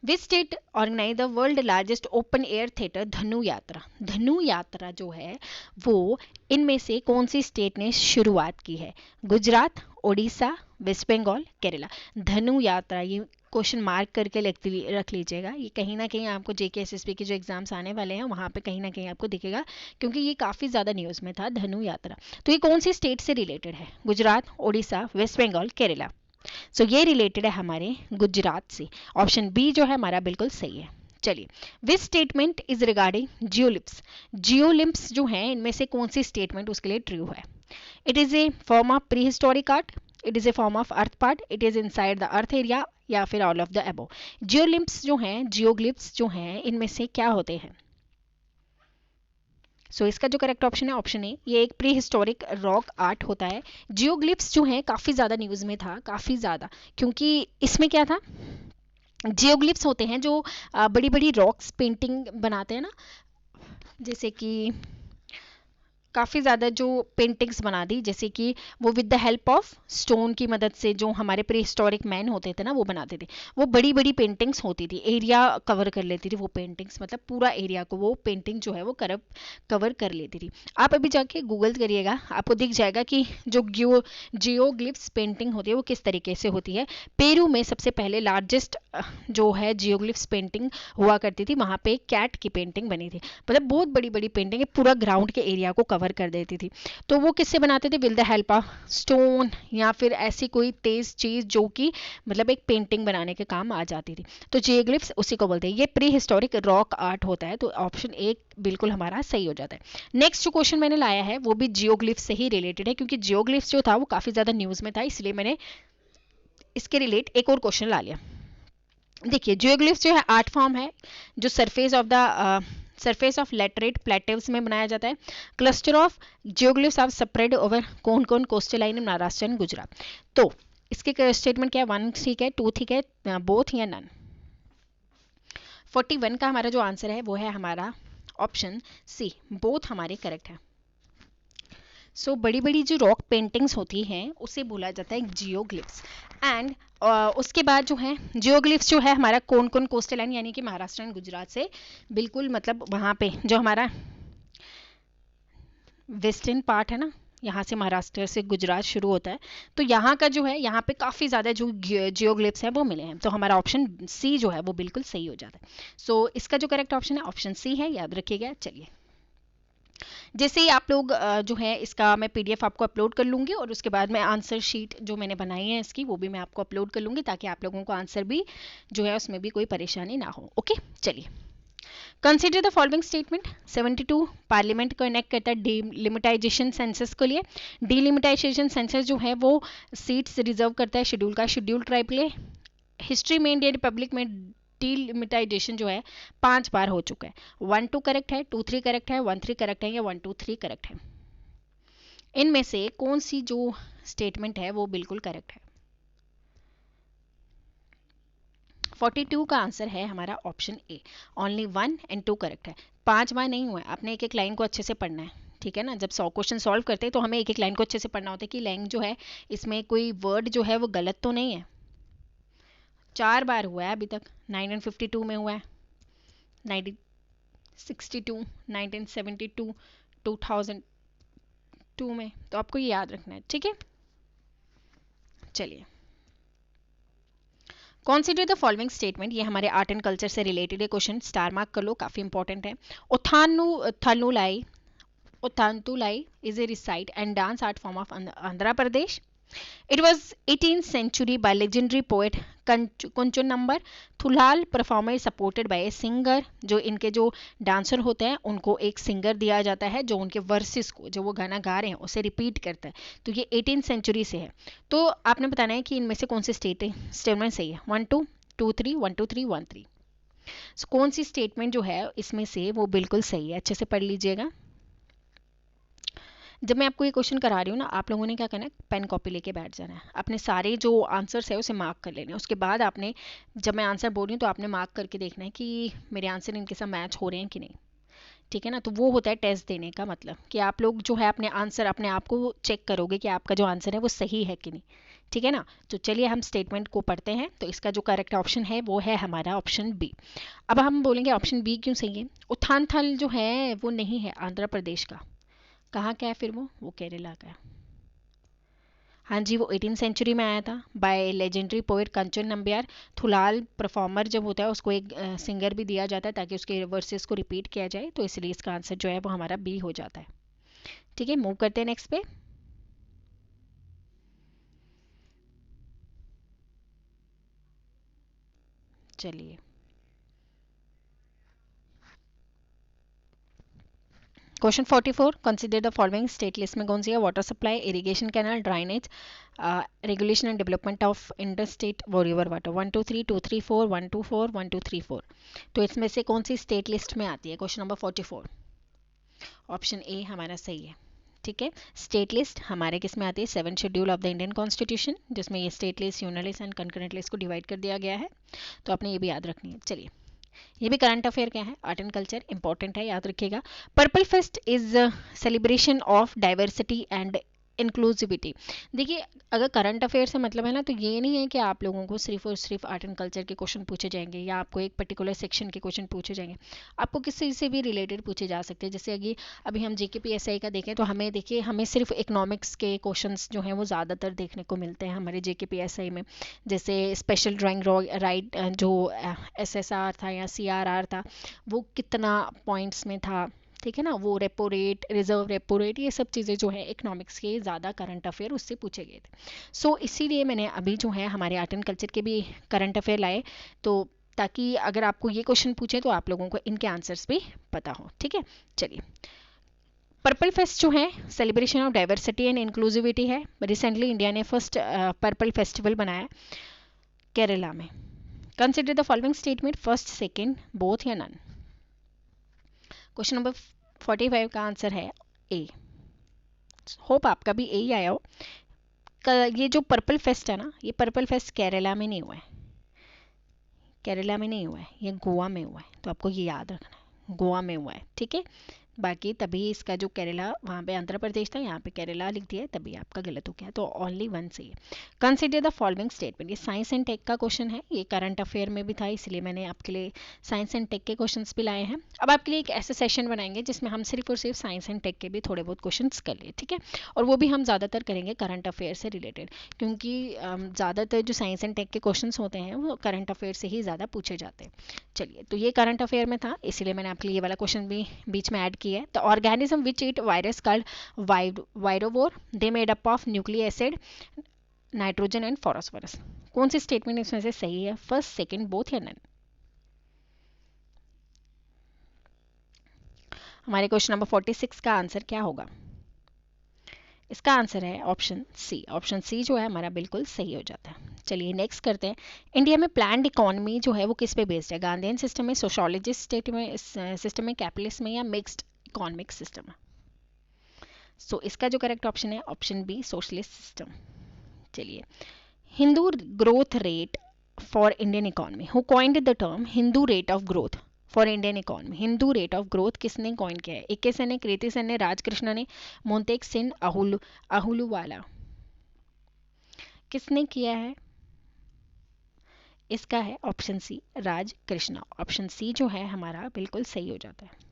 Which state organise the world largest open air theatre Dhanu Yatra? धनु यात्रा जो है वो इनमें से कौन सी स्टेट ने शुरुआत की है? गुजरात, ओडिशा, वेस्ट बंगाल, केरला? धनु यात्रा, ये क्वेश्चन मार्क करके रख लीजिएगा, ये कहीं ना कहीं आपको जेके एसएसबी के जो एग्जाम्स आने वाले हैं वहाँ पे कहीं ना कहीं आपको दिखेगा क्योंकि ये काफ़ी ज़्यादा न्यूज़ में था धनु यात्रा। तो ये कौन सी स्टेट से रिलेटेड है? गुजरात, ओडिशा, वेस्ट बंगाल, केरला? सो ये रिलेटेड है हमारे गुजरात से। ऑप्शन बी जो है हमारा बिल्कुल सही है। चलिए, विच स्टेटमेंट इज रिगार्डिंग जियोलिप्स? जियोलिप्स जो है इनमें से कौन सी स्टेटमेंट उसके लिए ट्रू है? It is a form of pre historic art, it is a form of earth part, it is inside the earth area या फिर ऑल ऑफ द अबव? जियोलिप्स जो हैं, जियोग्लिप्स जो हैं इनमें से क्या होते हैं? सो इसका जो करेक्ट ऑप्शन है ऑप्शन ए, ये एक प्री हिस्टोरिक रॉक आर्ट होता है। जियोग्लिप्स जो है काफ़ी ज़्यादा न्यूज़ में था, काफ़ी ज़्यादा, क्योंकि इसमें क्या था, जियोग्लिप्स होते हैं जो बड़ी बड़ी रॉक्स पेंटिंग बनाते हैं ना, जैसे कि काफ़ी ज़्यादा जो पेंटिंग्स बना दी, जैसे कि वो with the help of stone की मदद से जो हमारे प्री हिस्टोरिक मैन होते थे ना वो बनाते थे। वो बड़ी बड़ी पेंटिंग्स होती थी, एरिया कवर कर लेती थी वो पेंटिंग्स, मतलब पूरा एरिया को वो पेंटिंग जो है वो कवर कर लेती थी। आप अभी जाके गूगल करिएगा, आपको दिख जाएगा कि जो जियोग्लिप्स पेंटिंग होती है वो किस तरीके से होती है। पेरू में सबसे पहले लार्जेस्ट जो है जियोग्लिप्स पेंटिंग हुआ करती थी, वहाँ पे कैट की पेंटिंग बनी थी, मतलब बहुत बड़ी बड़ी पेंटिंग पूरा ग्राउंड के एरिया को कवर कर देती थी। तो वो किससे बनाते थे? With the help of stone या फिर ऐसी कोई तेज चीज़ जो कि मतलब एक पेंटिंग बनाने के काम आ जाती थी। तो जियोग्लिफ्स उसी को बोलते हैं। ये प्री हिस्टोरिक रॉक आर्ट होता है। तो ऑप्शन ए बिल्कुल हमारा सही हो जाता है। नेक्स्ट जो क्वेश्चन मैंने लाया है वो भी जियोग्लिफ्स से ही रिलेटेड है, क्योंकि जियोग्लिफ्स जो था वो काफ़ी ज़्यादा न्यूज़ में था, इसलिए मैंने इसके रिलेट एक और क्वेश्चन ला लिया। देखिए जियोग्लिफ्स जो है आर्ट फॉर्म है जो सरफेस ऑफ लेटरेट प्लेटिव्स में बनाया जाता है। Cluster of geoglyphs are spread over कौन कौन coastal line in Maharashtra and Gujarat. तो इसके स्टेटमेंट क्या है? 1 ठीक है, 2 ठीक है, बोथ या नन। 41 का हमारा जो आंसर है वो है हमारा ऑप्शन सी, बोथ हमारे करेक्ट है। सो बड़ी बड़ी जो रॉक पेंटिंग्स होती हैं उसे बोला जाता है जियोग्लिफ्स। एंड उसके बाद जो है जियोग्लिफ्स जो है हमारा कौन कौन कोस्टल लाइन यानी कि महाराष्ट्र एंड गुजरात से बिल्कुल मतलब वहाँ पे जो हमारा वेस्टर्न पार्ट है ना, यहाँ से महाराष्ट्र से गुजरात शुरू होता है, तो यहाँ का जो है यहाँ पे काफ़ी ज़्यादा जो जियोग्लिफ्स हैं वो मिले हैं। तो हमारा ऑप्शन सी जो है वो बिल्कुल सही हो जाता है। सो इसका जो करेक्ट ऑप्शन है ऑप्शन सी है, याद रखिएगा। चलिए जैसे ही आप लोग जो है इसका मैं पीडीएफ आपको अपलोड कर लूँगी और उसके बाद मैं आंसर शीट जो मैंने बनाई है इसकी वो भी मैं आपको अपलोड कर लूँगी, ताकि आप लोगों को आंसर भी जो है उसमें भी कोई परेशानी ना हो। ओके चलिए, consider the following statement. 72 parliament को इनेक्ट करता है डिलिमिटाइजेशन सेंसस के लिए। डिलिमिटाइजेशन सेंसस जो है वो सीट्स रिजर्व करता है शेड्यूल का शेड्यूल ट्राइब के लिए। हिस्ट्री में इंडियन रिपब्लिक में डिलिमिटाइजेशन जो है 5 बार हो चुका है। 1 2 करेक्ट है, 2 3 करेक्ट है, 1 3 करेक्ट है या 1 2 3 करेक्ट है। इनमें से कौन सी जो स्टेटमेंट है वो बिल्कुल करेक्ट है? 42 का आंसर है हमारा option A, only 1 and 2 correct है। 5 बार नहीं हुआ है, आपने एक एक लाइन को अच्छे से पढ़ना है, ठीक है ना। जब 100 क्वेश्चन सॉल्व करते हैं तो हमें एक एक लाइन को अच्छे से पढ़ना होता है कि लाइन जो है इसमें कोई वर्ड जो है वो गलत तो नहीं है। 4 बार हुआ है अभी तक, 1952 में हुआ है, 1962, 1972, 2002 में, तो आपको ये याद रखना है, ठीक है। चलिए कॉन्सिडर द फॉलोइंग स्टेटमेंट, ये हमारे आर्ट एंड कल्चर से रिलेटेड है क्वेश्चन, स्टार मार्क कर लो, काफी इंपॉर्टेंट है। उथानुलाई is a recite and dance art form of Andhra Pradesh. It was 18th century by legendary poet Kunchan Nambiar Thullal performer supported by a singer. जो इनके जो डांसर होते हैं उनको एक सिंगर दिया जाता है जो उनके वर्सेस को जो वो गाना गा रहे हैं उसे रिपीट करता है। तो ये 18th सेंचुरी से है। तो आपने बताना है कि इनमें से कौन सी स्टेटमेंट सही है। 1 2 2 3 1 2 3 1 3। कौन सी स्टेटमेंट जो है इसमें से वो बिल्कुल सही है, अच्छे से पढ़ लीजिएगा। जब मैं आपको ये क्वेश्चन करा रही हूँ ना, आप लोगों ने क्या करना है, पेन कॉपी लेके बैठ जाना है, अपने सारे जो आंसर्स है उसे मार्क कर लेने। उसके बाद आपने जब मैं आंसर बोल रही हूँ तो आपने मार्क करके देखना है कि मेरे आंसर इनके साथ मैच हो रहे हैं कि नहीं, ठीक है ना। तो वो होता है टेस्ट देने का मतलब, कि आप लोग जो है अपने आंसर अपने आप को चेक करोगे कि आपका जो आंसर है वो सही है कि नहीं, ठीक है ना। तो चलिए हम स्टेटमेंट को पढ़ते हैं। तो इसका जो करेक्ट ऑप्शन है वो है हमारा ऑप्शन बी। अब हम बोलेंगे ऑप्शन बी क्यों सही है। उत्थानथल जो है वो नहीं है आंध्र प्रदेश का, कहाँ का है फिर वो केरला का है। हाँ जी, वो 18th सेंचुरी में आया था बाय लेजेंडरी पोएट कंचन नंबियार। थुलाल परफॉर्मर जब होता है उसको एक सिंगर भी दिया जाता है ताकि उसके वर्सेस को रिपीट किया जाए, तो इसलिए इसका आंसर जो है वो हमारा बी हो जाता है। ठीक है, मूव करते हैं नेक्स्ट पे। चलिए question 44, consider the following state list में कौन सी है। Water supply, irrigation canal, drainage, regulation and development of inter state river water. 1 2 3 2 3 4 1 2 4 1 2 3 4। तो इसमें से कौन सी स्टेट लिस्ट में आती है। क्वेश्चन नंबर 44, ऑप्शन ए हमारा सही है। ठीक है, स्टेट लिस्ट हमारे किस में आती है, 7 schedule of the Indian constitution, जिसमें ये state list, union list and concurrent list को डिवाइड कर दिया गया है। तो आपने ये भी याद रखनी है। चलिए ये भी करंट अफेयर क्या है, आर्ट एंड कल्चर, इंपॉर्टेंट है, याद रखिएगा। Purple fest is celebration of diversity and inclusivity. देखिए अगर करंट अफेयर से मतलब है ना, तो ये नहीं है कि आप लोगों को सिर्फ और सिर्फ आर्ट एंड कल्चर के क्वेश्चन पूछे जाएंगे या आपको एक पर्टिकुलर सेक्शन के क्वेश्चन पूछे जाएंगे, आपको किसी से भी रिलेटेड पूछे जा सकते हैं। जैसे अभी हम जेकेपीएसआई का देखें तो हमें देखिए हमें सिर्फ इकोनॉमिक्स के क्वेश्चंस जो हैं वो ज़्यादातर देखने को मिलते हैं हमारे जेकेपीएसआई में। जैसे स्पेशल ड्राइंग राइट जो एसएसआर था या सीआरआर था वो कितना पॉइंट्स में था, ठीक है ना, वो repo rate, reserve repo rate, ये सब चीज़ें जो है इकोनॉमिक्स के ज़्यादा करंट अफेयर उससे पूछे गए थे। सो इसीलिए मैंने अभी जो है हमारे आर्ट एंड कल्चर के भी करंट अफेयर लाए, तो ताकि अगर आपको ये क्वेश्चन पूछे तो आप लोगों को इनके आंसर्स भी पता हो। ठीक है, चलिए। पर्पल फेस्ट जो है celebration of diversity and inclusivity है। रिसेंटली इंडिया ने फर्स्ट पर्पल फेस्टिवल बनाया केरला में। Consider the following statement, first, second, both या नन। क्वेश्चन नंबर 45 का आंसर है ए। होप आपका भी ए ही आया हो। ये जो पर्पल फेस्ट है ना, ये पर्पल फेस्ट केरला में नहीं हुआ है, केरला में नहीं हुआ है, ये गोवा में हुआ है, तो आपको ये याद रखना है, गोवा में हुआ है। ठीक है, बाकी तभी इसका जो केरला, वहाँ पे आंध्र प्रदेश था, यहाँ पे केरला लिख दिया है, तभी आपका गलत हो गया, तो ओनली वन सही है। कंसिडर द फॉलोइंग स्टेटमेंट, ये साइंस एंड टेक का क्वेश्चन है, ये करंट अफेयर में भी था, इसलिए मैंने आपके लिए साइंस एंड टेक के क्वेश्चंस भी लाए हैं। अब आपके लिए एक ऐसा सेशन बनाएंगे जिसमें हम सिर्फ और सिर्फ साइंस एंड टेक के भी थोड़े बहुत क्वेश्चन कर लिए। ठीक है, और वो भी हम ज़्यादातर करेंगे करंट अफेयर से रिलेटेड, क्योंकि ज़्यादातर जो साइंस एंड टेक के क्वेश्चन होते हैं वो करंट अफेयर से ही ज़्यादा पूछे जाते हैं। चलिए, तो ये करंट अफेयर में था, इसीलिए मैंने आपके लिए ये वाला क्वेश्चन भी बीच में ऐड किया है। तो organism which eat virus called virovore, they made up of nucleic acid, nitrogen and phosphorus. कौन सी स्टेटमेंट इसमें से सही है, फर्स्ट, सेकंड, बोथ या नन? हमारे क्वेश्चन नंबर 46 का आंसर क्या होगा? इसका आंसर है ऑप्शन सी। ऑप्शन सी जो है हमारा बिल्कुल सही हो जाता है। चलिए नेक्स्ट करते हैं। इंडिया में प्लान्ड इकोनॉमी जो है वो किस पे बेस्ड है? गांधीयन सिस्टम में, सोशलिस्ट स्टेट में, सिस्टम में, कैपिटलिस्ट में, या मिक्स्ड इकोनॉमिक सिस्टम में? सो इसका जो करेक्ट ऑप्शन है ऑप्शन बी, सोशलिस्ट सिस्टम। चलिए, Hindu growth rate for Indian economy, who coined the term Hindu rate of growth for Indian economy? Hindu rate of growth किसने कॉइन किया है? इक्के सेन ने, कृति सेन ने, राजकृष्ण ने, मोंटेक सिंह, अहुलुवाला, किसने किया है? इसका है option C, Rajkrishna. Option C जो है हमारा बिल्कुल सही हो जाता है।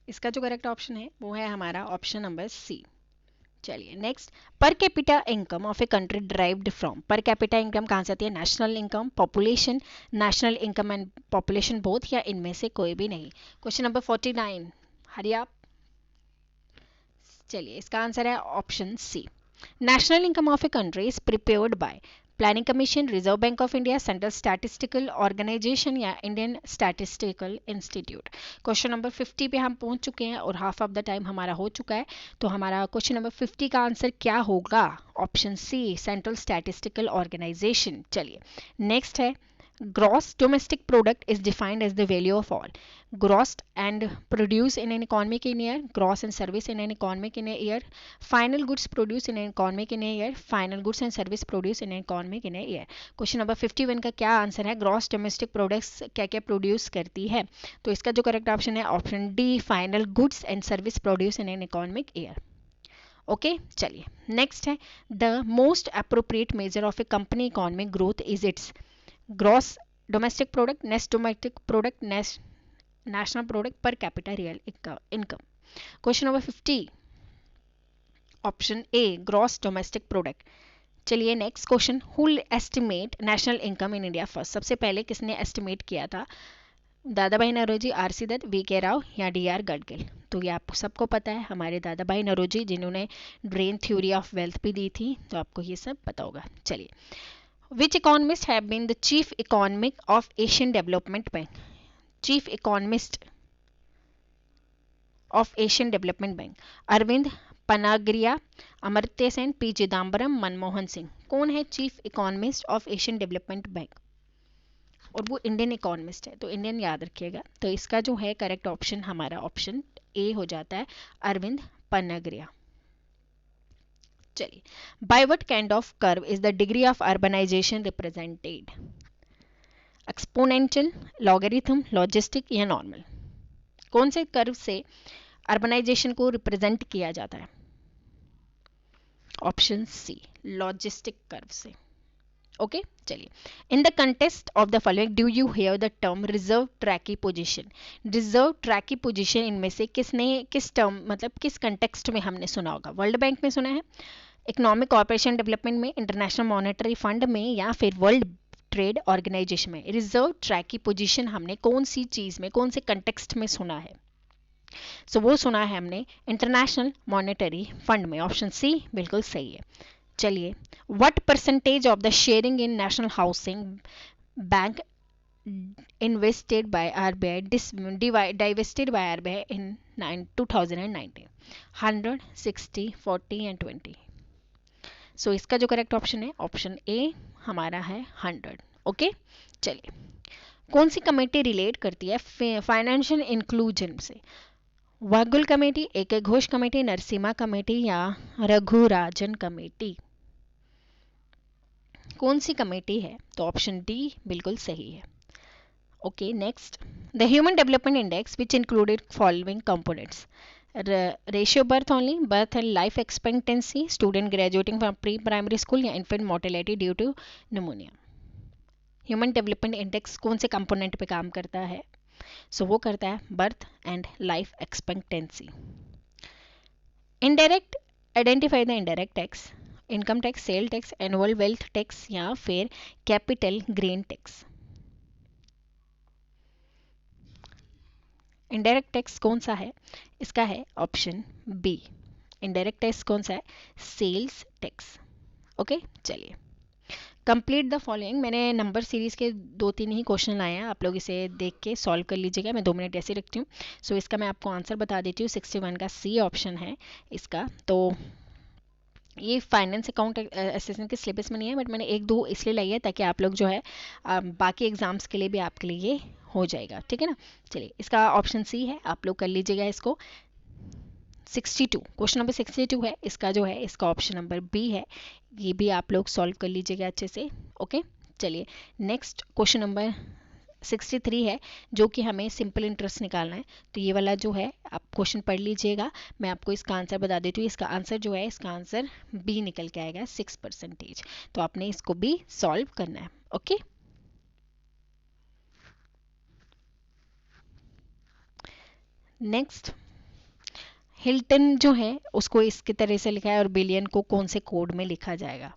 इसका जो करेक्ट ऑप्शन है वो है हमारा ऑप्शन नंबर सी। चलिए next, per capita income of a country derived from, per capita income कहाँ से आती है? National income, population, national income and population both, या इनमें से कोई भी नहीं? क्वेश्चन नंबर 49, हरी आप। चलिए, इसका आंसर है option C. National income of a country is prepared by planning commission, Reserve Bank of India, Central statistical Organisation, या Indian Statistical Institute. Question number 50 पे हम पहुंच चुके हैं और हाफ ऑफ द टाइम हमारा हो चुका है, तो हमारा क्वेश्चन नंबर 50 का आंसर क्या होगा? Option C, central statistical organisation. चलिए नेक्स्ट है, gross domestic product is defined as the value of all gross and produce in an economic in year, gross and service in an economic in a year, final goods produced in an economic in a year, final goods and service produced in an economic in a year। Question number 51 का क्या answer है? Gross domestic products क्या क्या produce करती है? तो इसका जो करेक्ट ऑप्शन है option D, final goods and service produce in an economic year. Okay, चलिए नेक्स्ट है, the most appropriate measure of a company economic growth is its gross domestic product, net domestic product, national product, per capita real income. Question number 50, option A, gross domestic product. चलिए next question, who estimate national income in India first? सबसे पहले किसने estimate किया था? दादा भाई Naoroji, RC. Dutt, VK. Rao, या DR. Gadgil? तो ये आप सबको पता है, हमारे दादा भाई नौरोजी, जिन्होंने ड्रेन थ्योरी ऑफ वेल्थ भी दी थी, तो आपको ये सब पता होगा। चलिए, which economists have been the chief economic of Asian Development Bank? Chief economist of Asian Development Bank, Arvind Panagariya, Amartya Sen, P Chidambaram, Manmohan Singh. कौन है chief economist of Asian Development Bank? और वो इंडियन इकोनॉमिस्ट है, तो इंडियन याद रखिएगा। तो इसका जो है करेक्ट ऑप्शन हमारा ऑप्शन ए हो जाता है, अरविंद पनागरिया। चलिए, by what kind of curve is the degree of urbanisation represented? Exponential, logarithm, logistic, या नॉर्मल? कौन से कर्व से अर्बनाइजेशन को रिप्रेजेंट किया जाता है? ऑप्शन सी, लॉजिस्टिक कर्व से। ओके, चलिए, in the contest of the following do you here the term reserve ट्रैकी position? Reserve ट्रैकी position इनमें से किसने, किस टर्म, मतलब किस कंटेक्स्ट में हमने सुना होगा? वर्ल्ड बैंक में सुना है, इकोनॉमिक कॉर्पोरेशन डेवलपमेंट में, इंटरनेशनल मॉनेटरी फंड में, या फिर वर्ल्ड ट्रेड ऑर्गेनाइजेशन में? रिजर्व ट्रैकी पोजीशन हमने कौन सी चीज में, कौन से कंटेक्स्ट में सुना है? सो वो सुना है हमने इंटरनेशनल मॉनेटरी फंड में, ऑप्शन सी बिल्कुल सही है। चलिए, what percentage of the sharing in national housing bank invested by RBI divested by RBI in 2019? 100, 60, 40 and 20? सो इसका जो करेक्ट ऑप्शन है ऑप्शन ए हमारा है 100। ओके, चलिए, कौन सी कमेटी रिलेट करती है फाइनेंशियल इंक्लूजन से? Vagul committee, AK Ghosh committee, Narasimha committee या रघुराजन कमेटी? कौन सी कमेटी है? तो ऑप्शन डी बिल्कुल सही है। Okay, next, the Human Development Index, which included following components: ratio birth only, birth and life expectancy, student graduating from pre-primary school या infant mortality due to pneumonia? Human Development Index कौन से component पे काम करता है? So वो करता है birth and life expectancy. Indirect, identify the indirect tax, income tax, sale tax, annual wealth tax या फिर capital gain tax? Indirect tax कौन सा है? इसका है ऑप्शन बी। इनडायरेक्ट टैक्स कौन सा है? Sales tax. ओके, चलिए, कंप्लीट द फॉलोइंग। मैंने नंबर सीरीज के 2-3 ही क्वेश्चन लाए हैं, आप लोग इसे देख के सॉल्व कर लीजिएगा। मैं 2 मिनट ऐसे रखती हूँ। सो इसका मैं आपको आंसर बता देती हूँ। 61 का सी ऑप्शन है इसका। तो ये फाइनेंस अकाउंट असिस्टेंट के सिलेबस में नहीं है, बट मैंने 1-2 इसलिए लाई है ताकि आप लोग जो है बाकी एग्जाम्स के लिए भी आपके लिए ये हो जाएगा, ठीक है ना। चलिए, इसका ऑप्शन सी है, आप लोग कर लीजिएगा इसको। 62, क्वेश्चन नंबर 62 है इसका, जो है इसका ऑप्शन नंबर बी है। ये भी आप लोग सॉल्व कर लीजिएगा अच्छे से। ओके, चलिए, नेक्स्ट क्वेश्चन नंबर 63 है, जो कि हमें सिंपल इंटरेस्ट निकालना है। तो ये वाला जो है आप क्वेश्चन पढ़ लीजिएगा। मैं आपको इसका आंसर बता देती हूँ। इसका आंसर जो है, इसका आंसर बी निकल के आएगा, 6%। तो आपने इसको भी सॉल्व करना है। ओके, नेक्स्ट, हिल्टन जो है उसको इसकी तरह से लिखा है और बिलियन को कौन से कोड में लिखा जाएगा?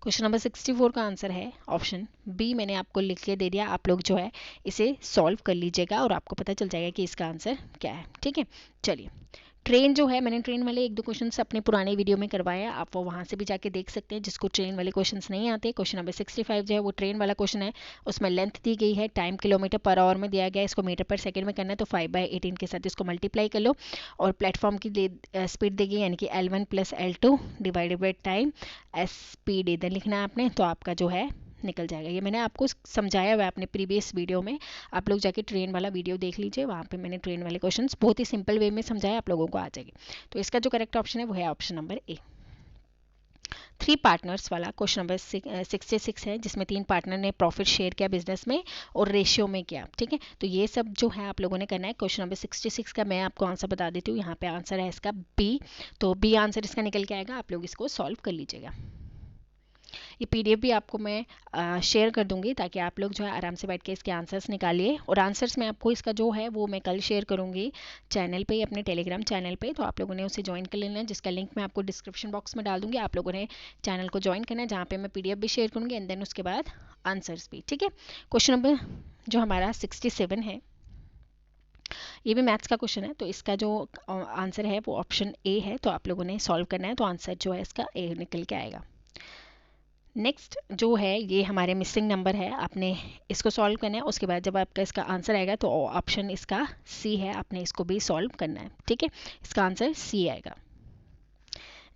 क्वेश्चन नंबर 64 का आंसर है ऑप्शन बी। मैंने आपको लिख के दे दिया, आप लोग जो है इसे सॉल्व कर लीजिएगा और आपको पता चल जाएगा कि इसका आंसर क्या है, ठीक है। चलिए, ट्रेन जो है, मैंने ट्रेन वाले 1-2 क्वेश्चन अपने पुराने वीडियो में करवाए हैं, आप वो वहाँ से भी जाके देख सकते हैं। जिसको ट्रेन वाले क्वेश्चन नहीं आते, क्वेश्चन नंबर 65 जो है वो ट्रेन वाला क्वेश्चन है। उसमें लेंथ दी गई है, टाइम किलोमीटर पर आवर में दिया गया है, इसको मीटर पर सेकंड में करना है। तो 5/18 के साथ इसको मल्टीप्लाई कर लो और प्लेटफॉर्म की स्पीड दी गई, यानी कि L1 + L2 divided by time, speed इधर लिखना है आपने, तो आपका जो है निकल जाएगा। ये मैंने आपको समझाया हुआ है अपने प्रीवियस वीडियो में, आप लोग जाके ट्रेन वाला वीडियो देख लीजिए, वहाँ पे मैंने ट्रेन वाले क्वेश्चंस बहुत ही सिंपल वे में समझाया, आप लोगों को आ जाएगी। तो इसका जो करेक्ट ऑप्शन है वो है ऑप्शन नंबर ए। 3 पार्टनर्स वाला क्वेश्चन नंबर 66 है, जिसमें 3 पार्टनर ने प्रॉफिट शेयर किया बिजनेस में और रेशियो में किया, ठीक है। तो ये सब जो है आप लोगों ने करना है। क्वेश्चन नंबर 66 का मैं आपको आंसर बता देती हूँ। यहाँ पे आंसर है इसका बी। तो बी आंसर इसका निकल के आएगा, आप लोग इसको सॉल्व कर लीजिएगा। ये PDF भी आपको मैं शेयर कर दूंगी, ताकि आप लोग जो है आराम से बैठ के इसके आंसर्स निकालिए। और आंसर्स मैं आपको इसका जो है वो मैं कल शेयर करूंगी चैनल पे, अपने टेलीग्राम चैनल पे। तो आप लोगों ने उसे ज्वाइन कर लेना है, जिसका लिंक मैं आपको डिस्क्रिप्शन बॉक्स में डाल दूंगी। आप लोगों ने चैनल को ज्वाइन करना है, जहाँ पे मैं PDF भी शेयर करूँगी एंड देन उसके बाद आंसर्स भी, ठीक है। क्वेश्चन नंबर जो हमारा 67 है, ये भी मैथ्स का क्वेश्चन है। तो इसका जो आंसर है वो ऑप्शन ए है। तो आप लोगों ने सॉल्व करना है, तो आंसर जो है इसका ए निकल के आएगा। नेक्स्ट जो है ये हमारे मिसिंग नंबर है, आपने इसको सॉल्व करना है। उसके बाद जब आपका इसका आंसर आएगा तो ऑप्शन इसका सी है, आपने इसको भी सॉल्व करना है, ठीक है। इसका आंसर सी आएगा।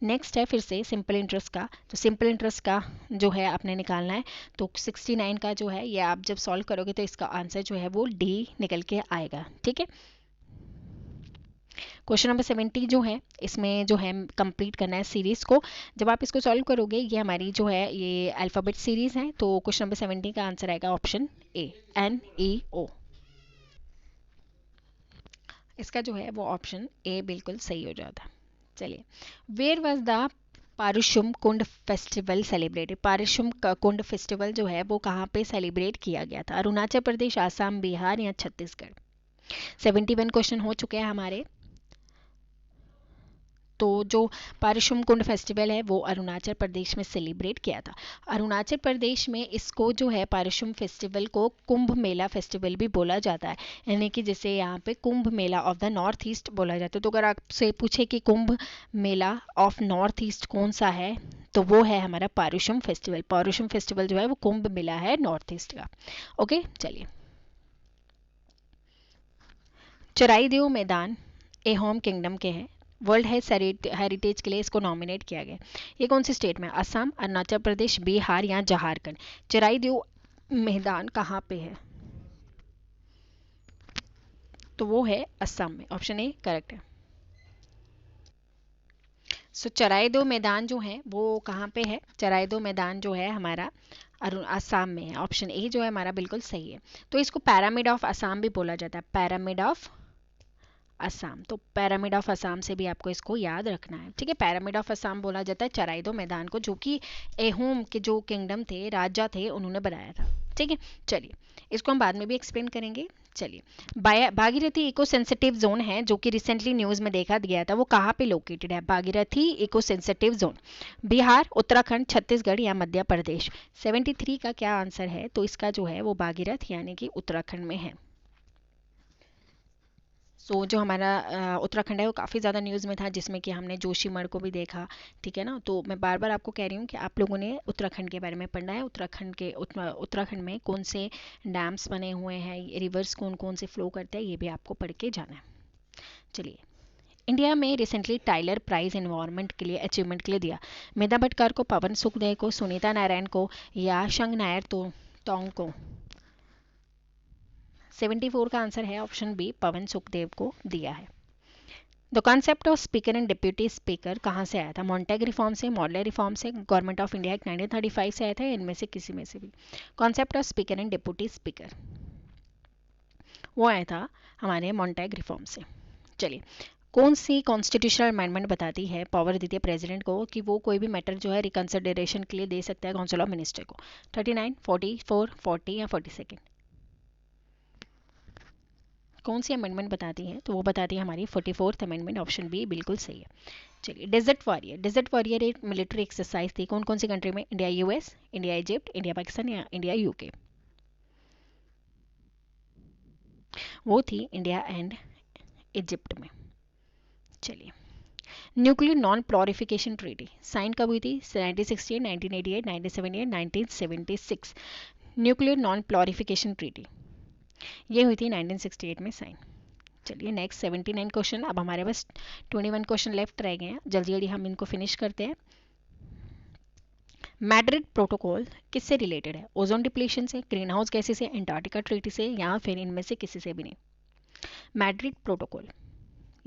नेक्स्ट है फिर से सिंपल इंटरेस्ट का। तो सिंपल इंटरेस्ट का जो है आपने निकालना है। तो 69 का जो है ये आप जब सॉल्व करोगे तो इसका आंसर जो है वो डी निकल के आएगा, ठीक है। क्वेश्चन नंबर 70 जो है, इसमें जो है कंप्लीट करना है सीरीज को। जब आप इसको सॉल्व करोगे, ये हमारी जो है ये अल्फ़ाबेट सीरीज है। तो क्वेश्चन नंबर 70 का आंसर आएगा ऑप्शन ए, NEO। इसका जो है वो ऑप्शन ए बिल्कुल सही हो जाता है। चलिए, where was the Parushum Kund festival celebrated? Parushum Kund festival जो है वो कहाँ पे सेलिब्रेट किया गया था? अरुणाचल प्रदेश, आसाम, बिहार या छत्तीसगढ़? 71 क्वेश्चन हो चुके हैं हमारे। तो जो पारशुम कुंड फेस्टिवल है वो अरुणाचल प्रदेश में सेलिब्रेट किया था। अरुणाचल प्रदेश में इसको जो है पारशुम फेस्टिवल को कुंभ मेला फेस्टिवल भी बोला जाता है, यानी कि जैसे यहाँ पे Kumbh Mela of the north east बोला जाता है। तो अगर आपसे पूछे कि Kumbh Mela of north east कौन सा है, तो वो है हमारा पारुशम फेस्टिवल। पारुशम फेस्टिवल जो है वो कुंभ मेला है नॉर्थ ईस्ट का। ओके चलिए, चराईदेव मैदान एहोम किंगडम के हैं। वर्ल्ड हेरिटेज के लिए इसको नॉमिनेट किया गया। ये कौन सी स्टेट में? असम, अरुणाचल प्रदेश, बिहार या झारखंड। चराईदेव मैदान कहाँ पे है? तो वो है असम में। ऑप्शन ए करेक्ट है। सो चराईदेव मैदान जो है वो कहाँ पे है? चराईदेव मैदान जो है हमारा असम में है। ऑप्शन ए जो है हमारा बिल्कुल सही है। तो इसको पैरामिड ऑफ असम भी बोला जाता है, पैरामिड ऑफ असम। तो पैरामिड ऑफ असम से भी आपको इसको याद रखना है, ठीक है। पैरामिड ऑफ असम बोला जाता है चराईदेव मैदान को, जो कि एहोम के जो किंगडम थे, राजा थे, उन्होंने बनाया था, ठीक है। चलिए, इसको हम बाद में भी एक्सप्लेन करेंगे। चलिए, भागीरथी इको सेंसिटिव जोन है जो कि रिसेंटली न्यूज में देखा गया था, वो कहाँ पे लोकेटेड है? Bhagirathi eco sensitive zone Bihar, Uttarakhand, Chhattisgarh या मध्य प्रदेश। 73 का क्या आंसर है? तो इसका जो है वो भागीरथ यानी कि उत्तराखंड में है। सो जो हमारा उत्तराखंड है वो काफ़ी ज़्यादा न्यूज़ में था, जिसमें कि हमने जोशीमठ को भी देखा, ठीक है ना। तो मैं बार बार आपको कह रही हूँ कि आप लोगों ने उत्तराखंड के बारे में पढ़ना है। उत्तराखंड में कौन से डैम्स बने हुए हैं, रिवर्स कौन कौन से फ्लो करते हैं, ये भी आपको पढ़ के जाना है। चलिए, इंडिया में रिसेंटली टाइलर प्राइज एनवायरनमेंट के लिए अचीवमेंट के लिए दिया। मेधा भटकर को, पवन सुखदेव को, सुनीता नारायण को या शंग नायर तोंग को। 74 का आंसर है ऑप्शन बी, पवन सुखदेव को दिया है। The concept of speaker and deputy speaker कहाँ से आया था? मॉन्टेग रिफॉर्म से, मॉडलर रिफॉर्म से, गवर्नमेंट ऑफ इंडिया एक्ट 1935 से आया था, इनमें से किसी में से भी। Concept of speaker and deputy speaker वो आया था हमारे मॉन्टेग रिफॉर्म से। चलिए, कौन सी कॉन्स्टिट्यूशनल अमेंडमेंट बताती है पावर देती है प्रेसिडेंट को कि वो कोई भी मैटर जो है रिकंसिडरेशन के लिए दे सकता है काउंसिल ऑफ मिनिस्टर को? 39, 44, 40 या 42? कौन सी अमेंडमेंट बताती है? तो वो बताती है हमारी 44th अमेंडमेंट। ऑप्शन बी बिल्कुल सही है। चलिए, डेजर्ट वॉरियर एक मिलिट्री एक्सरसाइज थी, कौन कौन सी कंट्री में? India US, India Egypt, India Pakistan या इंडिया यूके? वो थी इंडिया एंड इजिप्ट में। चलिए, न्यूक्लियर नॉन प्लोरिफिकेशन ट्रीटी साइन कब हुई थी? 1968, 1988, 1978, 1976। न्यूक्लियर नॉन प्लोरिफिकेशन ट्रीटी ये हुई थी 1968 में साइन। चलिए, नेक्स्ट 79 क्वेश्चन। अब हमारे पास 21 क्वेश्चन लेफ्ट रह गए हैं, जल्दी जल्दी हम इनको फिनिश करते हैं। मैड्रिड प्रोटोकॉल किससे रिलेटेड है? ओजोन डिप्लीशन से, ग्रीन हाउस गैसेस से, एंटार्क्टिका ट्रीटी से या फिर इनमें से किसी से भी नहीं। मैड्रिड प्रोटोकॉल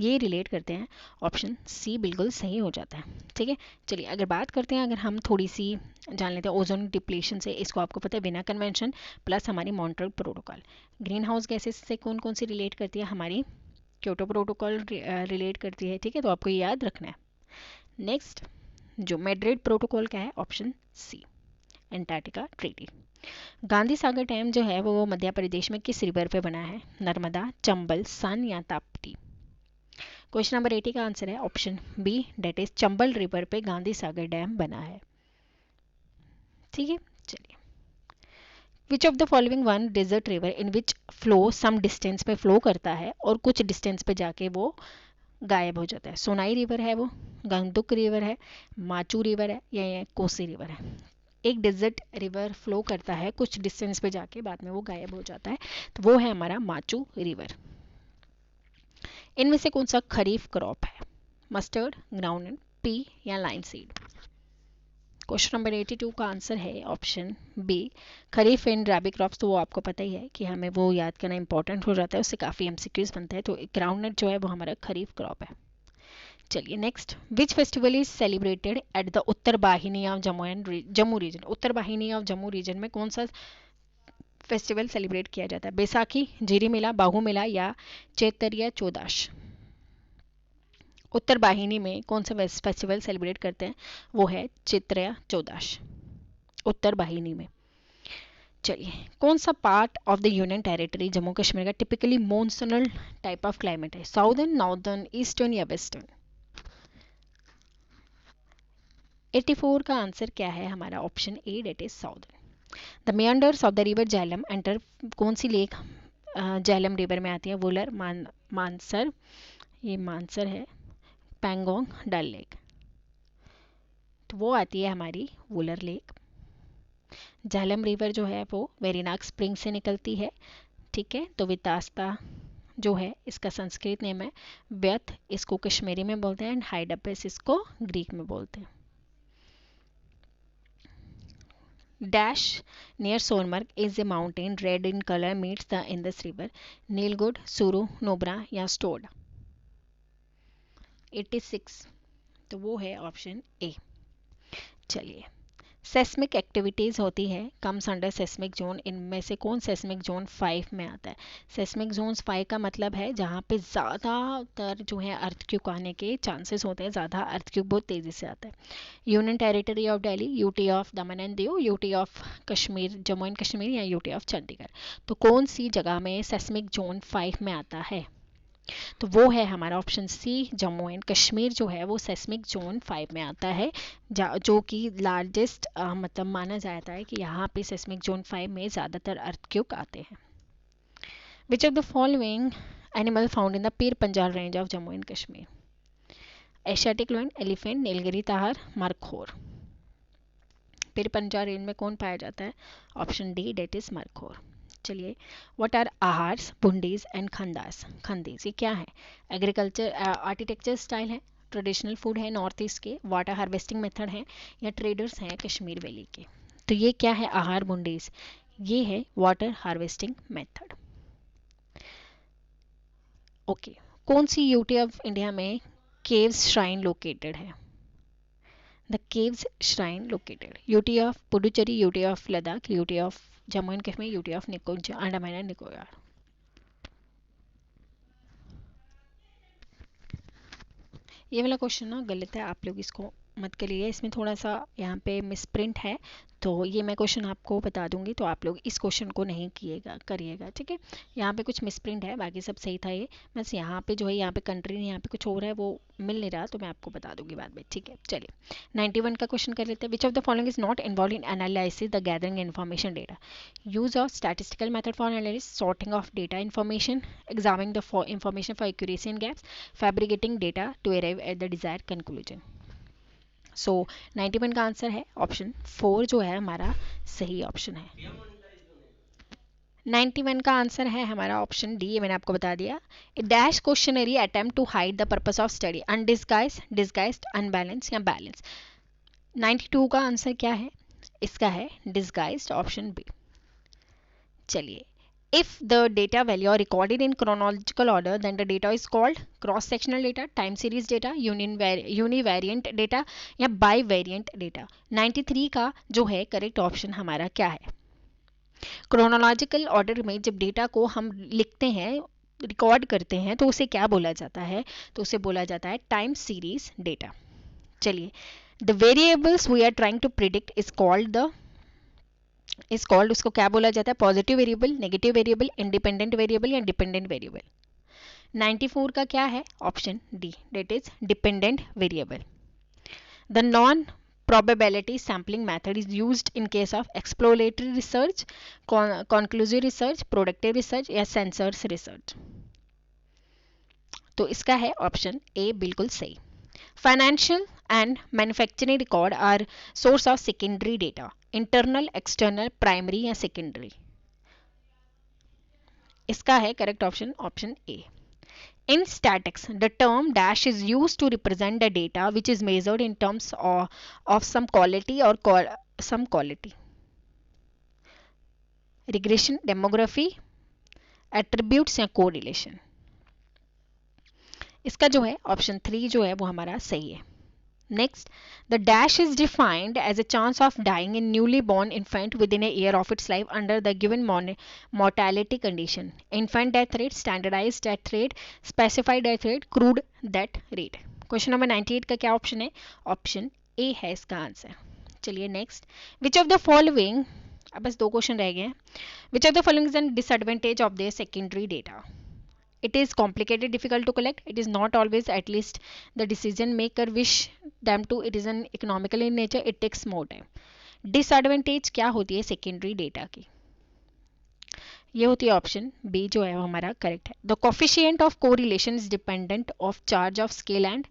ये रिलेट करते हैं, ऑप्शन सी बिल्कुल सही हो जाता है, ठीक है। चलिए, अगर बात करते हैं, अगर हम थोड़ी सी जान लेते हैं ओजोन डिप्लीशन से, इसको आपको पता है वियना कन्वेंशन प्लस हमारी Montreal protocol. Green house gases से कौन कौन सी रिलेट करती है? हमारी क्योटो प्रोटोकॉल रिलेट करती है, ठीक है, तो आपको ये याद रखना है। नेक्स्ट, जो मैड्रिड प्रोटोकॉल का है, option C Antarctica treaty. Gandhi Sagar dam जो है वो मध्य प्रदेश में किस रिवर पे बना है? नर्मदा, चंबल, सन या ताप्ती? क्वेश्चन नंबर 80 का आंसर है option B, that is Chambal river पे गांधी सागर डैम बना है, ठीक है। चलिए, which of the following one desert river in which flow some distance पे फ्लो करता है और कुछ डिस्टेंस पे जाके वो गायब हो जाता है? सोनाई रिवर है वो, गंगदुक रिवर है, माचू रिवर है या कोसी रिवर है? एक डेजर्ट रिवर फ्लो करता है, कुछ डिस्टेंस पे जाके बाद में वो गायब हो जाता है, तो वो है हमारा माचू रिवर। इनमें से कौन सा खरीफ क्रॉप है? मस्टर्ड, ग्राउंडनट, पी या लाइन सीड? क्वेश्चन नंबर 82 का आंसर है option B, kharif and rabi crops. तो वो आपको पता ही है कि हमें वो याद करना इंपॉर्टेंट हो जाता है, उससे काफ़ी एमसीक्यूज बनते हैं। तो ग्राउंडनट जो है वो हमारा खरीफ क्रॉप है। चलिए, next, which festival is celebrated at the Uttar Vahini of Jammu reason? Uttar Vahini of Jammu reason में कौन सा फेस्टिवल सेलिब्रेट किया जाता है? बैसाखी, जीरी मेला, बाहू मेला या चैतरिया चौदाश? उत्तर वाहिनी में कौन सा फेस्टिवल सेलिब्रेट करते हैं? वो है चैत्रिया चौदाश, उत्तर वाहिनी में। चलिए, कौन सा part of the union territory Jammu Kashmir का typically monsoonal type of climate है? साउदर्न, नॉर्दर्न, ईस्टर्न या वेस्टर्न? 84 का आंसर क्या है हमारा option A, that is southern. The meanders of the river Jhelum enter, कौन सी लेक झेलम रिवर में आती है? वुलर, मानसर, ये मानसर है, पैंगोंग, डल लेक, तो वो आती है हमारी वुलर लेक। झेलम रिवर जो है वो वेरीनाग स्प्रिंग से निकलती है, ठीक है। तो वितास्ता जो है इसका संस्कृत नेम है, व्यथ इसको कश्मीरी में बोलते हैं, एंड हाइडअपिस इसको ग्रीक में बोलते हैं। Dash near Sonmarg is a mountain red in colour meets the Indus river? Neelgud, Suru, Nubra या स्टोड? 86, तो वो है ऑप्शन ए। चलिए, सेस्मिक एक्टिविटीज़ होती है कम्स अंडर सेस्मिक जोन, इनमें से कौन सेस्मिक जोन 5 में आता है? सेस्मिक जोन 5 का मतलब है जहाँ पे ज़्यादातर जो है अर्थक्वेक आने के चांसेस होते हैं, ज़्यादा अर्थक्वेक बहुत तेज़ी से आता है। Union territory of Delhi, UT of Daman and Diu, UT of Kashmir, Jammu and Kashmir या यूटी ऑफ चंडीगढ़? तो कौन सी जगह में सेस्मिक जोन 5 में आता है? तो वो है हमारा option C, Jammu and Kashmir जो है वो सेस्मिक जोन 5 में आता है, जो कि लार्जेस्ट मतलब माना जाता है कि यहाँ पे सेस्मिक जोन 5 में ज़्यादातर अर्थक्वेक आते हैं। Which of the following animal found in the Pir Panjal range of Jammu and Kashmir? Asiatic lion, elephant, Nilgiri tahr, markhor? Pir Panjal range में कौन पाया जाता है? Option D, that is markhor. चलिए, what are ahars, bundhis and khandas? Khandis ये क्या है? एग्रीकल्चर आर्किटेक्चर स्टाइल है, ट्रेडिशनल फूड है नॉर्थ ईस्ट के, वाटर हार्वेस्टिंग मेथड है, या ट्रेडर्स हैं कश्मीर वैली के? तो ये क्या है आहार बुंडीज? ये है वाटर हार्वेस्टिंग मेथड। ओके, कौन सी यूटी ऑफ इंडिया में केव्स श्राइन लोकेटेड है? The caves shrine located, UT of Puducherry, UT of Ladakh, UT of Jammu and Kashmir, UT of Nikunj Andaman and Nicobar? ये वाला क्वेश्चन ना गलत है, आप लोग इसको मत करिए, इसमें थोड़ा सा यहाँ पे मिसप्रिंट है, तो ये मैं क्वेश्चन आपको बता दूंगी, तो आप लोग इस क्वेश्चन को नहीं करिएगा, ठीक है। यहाँ पे कुछ मिसप्रिंट है, बाकी सब सही था ये, बस यहाँ पे जो है यहाँ पे कंट्री यहाँ पे कुछ और है, वो मिल नहीं रहा, तो मैं आपको बता दूंगी बाद में, ठीक है। चलिए 91 का क्वेश्चन कर लेते हैं। Which of the following is not involve in analysis the gathering information data? Use of statistical method for analysis, sorting of data information, examining the information for accuracy and gaps, fabricating data to arrive at the desired conclusion? So 91 का answer है option 4 जो है हमारा सही option है। 91 का answer है हमारा ऑप्शन डी, ये मैंने आपको बता दिया। Dash questionnaire attempt to hide the purpose of study, undisguised, disguised, unbalance या बैलेंस? 92 का आंसर क्या है? इसका है डिस्गाइज्ड, ऑप्शन बी। चलिए, if the data value are recorded in chronological order then the data is called cross sectional data, time series data, univariant data या bivariant data? 93 का जो है करेक्ट ऑप्शन हमारा क्या है? क्रोनोलॉजिकल ऑर्डर में जब डेटा को हम लिखते हैं, रिकॉर्ड करते हैं, तो उसे क्या बोला जाता है? तो उसे बोला जाता है टाइम सीरीज डेटा। चलिए, the variables we are trying to predict is called उसको क्या बोला जाता है? Positive variable, negative variable, independent variable या डिपेंडेंट वेरिएबल? 94 का क्या है? Option D, that is dependent variable. The non probability sampling method is used in case of exploratory research, conclusive research, productive research या sensors research? तो इसका है option A बिल्कुल सही। Financial and manufacturing record are source of secondary data, internal, external, primary या secondary? इसका है correct option, option A. In statics, the term dash is used to represent the data which is measured in terms of some quality or some quality. Regression, demography, attributes या correlation? इसका जो है option 3 जो है वो हमारा सही है। Next, the dash is defined as a chance of dying in newly born infant within a year of its life under the given mortality condition. Infant death rate, standardized death rate, specified death rate, crude death rate? Question number 98 का क्या option है? Option ए है इसका answer. चलिए next, which of the following, अब बस 2 question रह गए हैं। Which of the following is an disadvantage of their secondary data? It is complicated, difficult to collect. It is not always, at least the decision maker wish them to it is an economical in nature, it takes more time. Disadvantage क्या होती है secondary data की, ये होती है option B जो है वो हमारा करेक्ट है। The coefficient of correlation is dependent of charge of scale and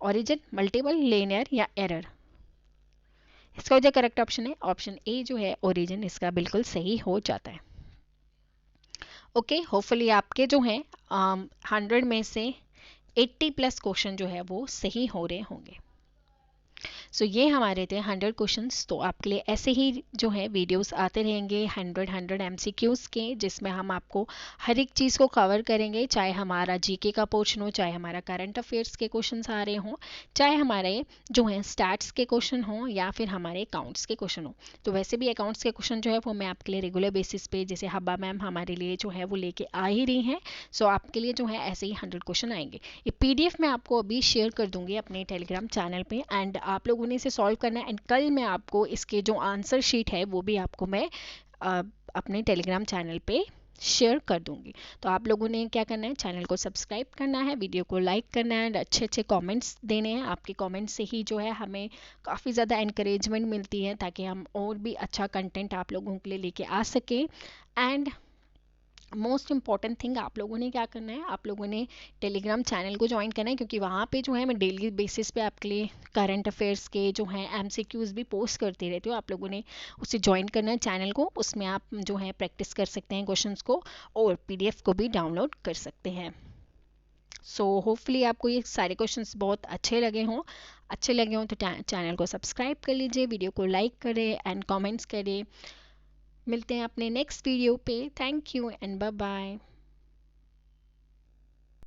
origin, multiple, linear या एरर। इसका जो करेक्ट ऑप्शन है ऑप्शन ए जो है ओरिजिन, इसका बिल्कुल सही हो जाता है। ओके, होपफुली आपके जो हैं 100 में से 80 प्लस क्वेश्चन जो है वो सही हो रहे होंगे। सो ये हमारे थे 100 क्वेश्चंस। तो आपके लिए ऐसे ही जो है वीडियोस आते रहेंगे 100 एमसीक्यूज़ के, जिसमें हम आपको हर एक चीज़ को कवर करेंगे, चाहे हमारा जीके का पोर्शन हो, चाहे हमारा करंट अफेयर्स के क्वेश्चंस आ रहे हों, चाहे हमारे जो हैं स्टैट्स के क्वेश्चन हों, या फिर हमारे अकाउंट्स के क्वेश्चन हों। तो वैसे भी अकाउंट्स के क्वेश्चन जो है वो मैं आपके लिए रेगुलर बेसिस पे, जैसे हब्बा मैम हमारे लिए जो है वो लेके आ ही रही हैं। सो आपके लिए जो है ऐसे ही 100 क्वेश्चन आएंगे। ये पीडीएफ मैं आपको अभी शेयर कर दूंगी अपने टेलीग्राम चैनल पे, एंड आप लोगों ने इसे सॉल्व करना है। एंड कल मैं आपको इसके जो आंसर शीट है वो भी आपको मैं अपने टेलीग्राम चैनल पे शेयर कर दूंगी। तो आप लोगों ने क्या करना है, चैनल को सब्सक्राइब करना है, वीडियो को लाइक करना है, अच्छे अच्छे कमेंट्स देने हैं। आपके कमेंट्स से ही जो है हमें काफ़ी ज़्यादा इंकरेजमेंट मिलती है, ताकि हम और भी अच्छा कंटेंट आप लोगों के लिए लेके आ सकें। एंड मोस्ट इंपॉर्टेंट थिंग, आप लोगों ने क्या करना है, आप लोगों ने टेलीग्राम चैनल को ज्वाइन करना है, क्योंकि वहाँ पे जो है मैं डेली बेसिस पे आपके लिए करंट अफेयर्स के जो हैं एमसीक्यूज़ भी पोस्ट करती रहती हूँ। आप लोगों ने उसे ज्वाइन करना है चैनल को, उसमें आप जो है प्रैक्टिस कर सकते हैं क्वेश्चंस को, और पीडीएफ को भी डाउनलोड कर सकते हैं। सो होपफुली आपको ये सारे क्वेश्चंस बहुत अच्छे लगे हों तो चैनल को सब्सक्राइब कर लीजिए, वीडियो को लाइक करें एंड कमेंट्स करें। मिलते हैं अपने नेक्स्ट वीडियो पे। Thank you and bye bye.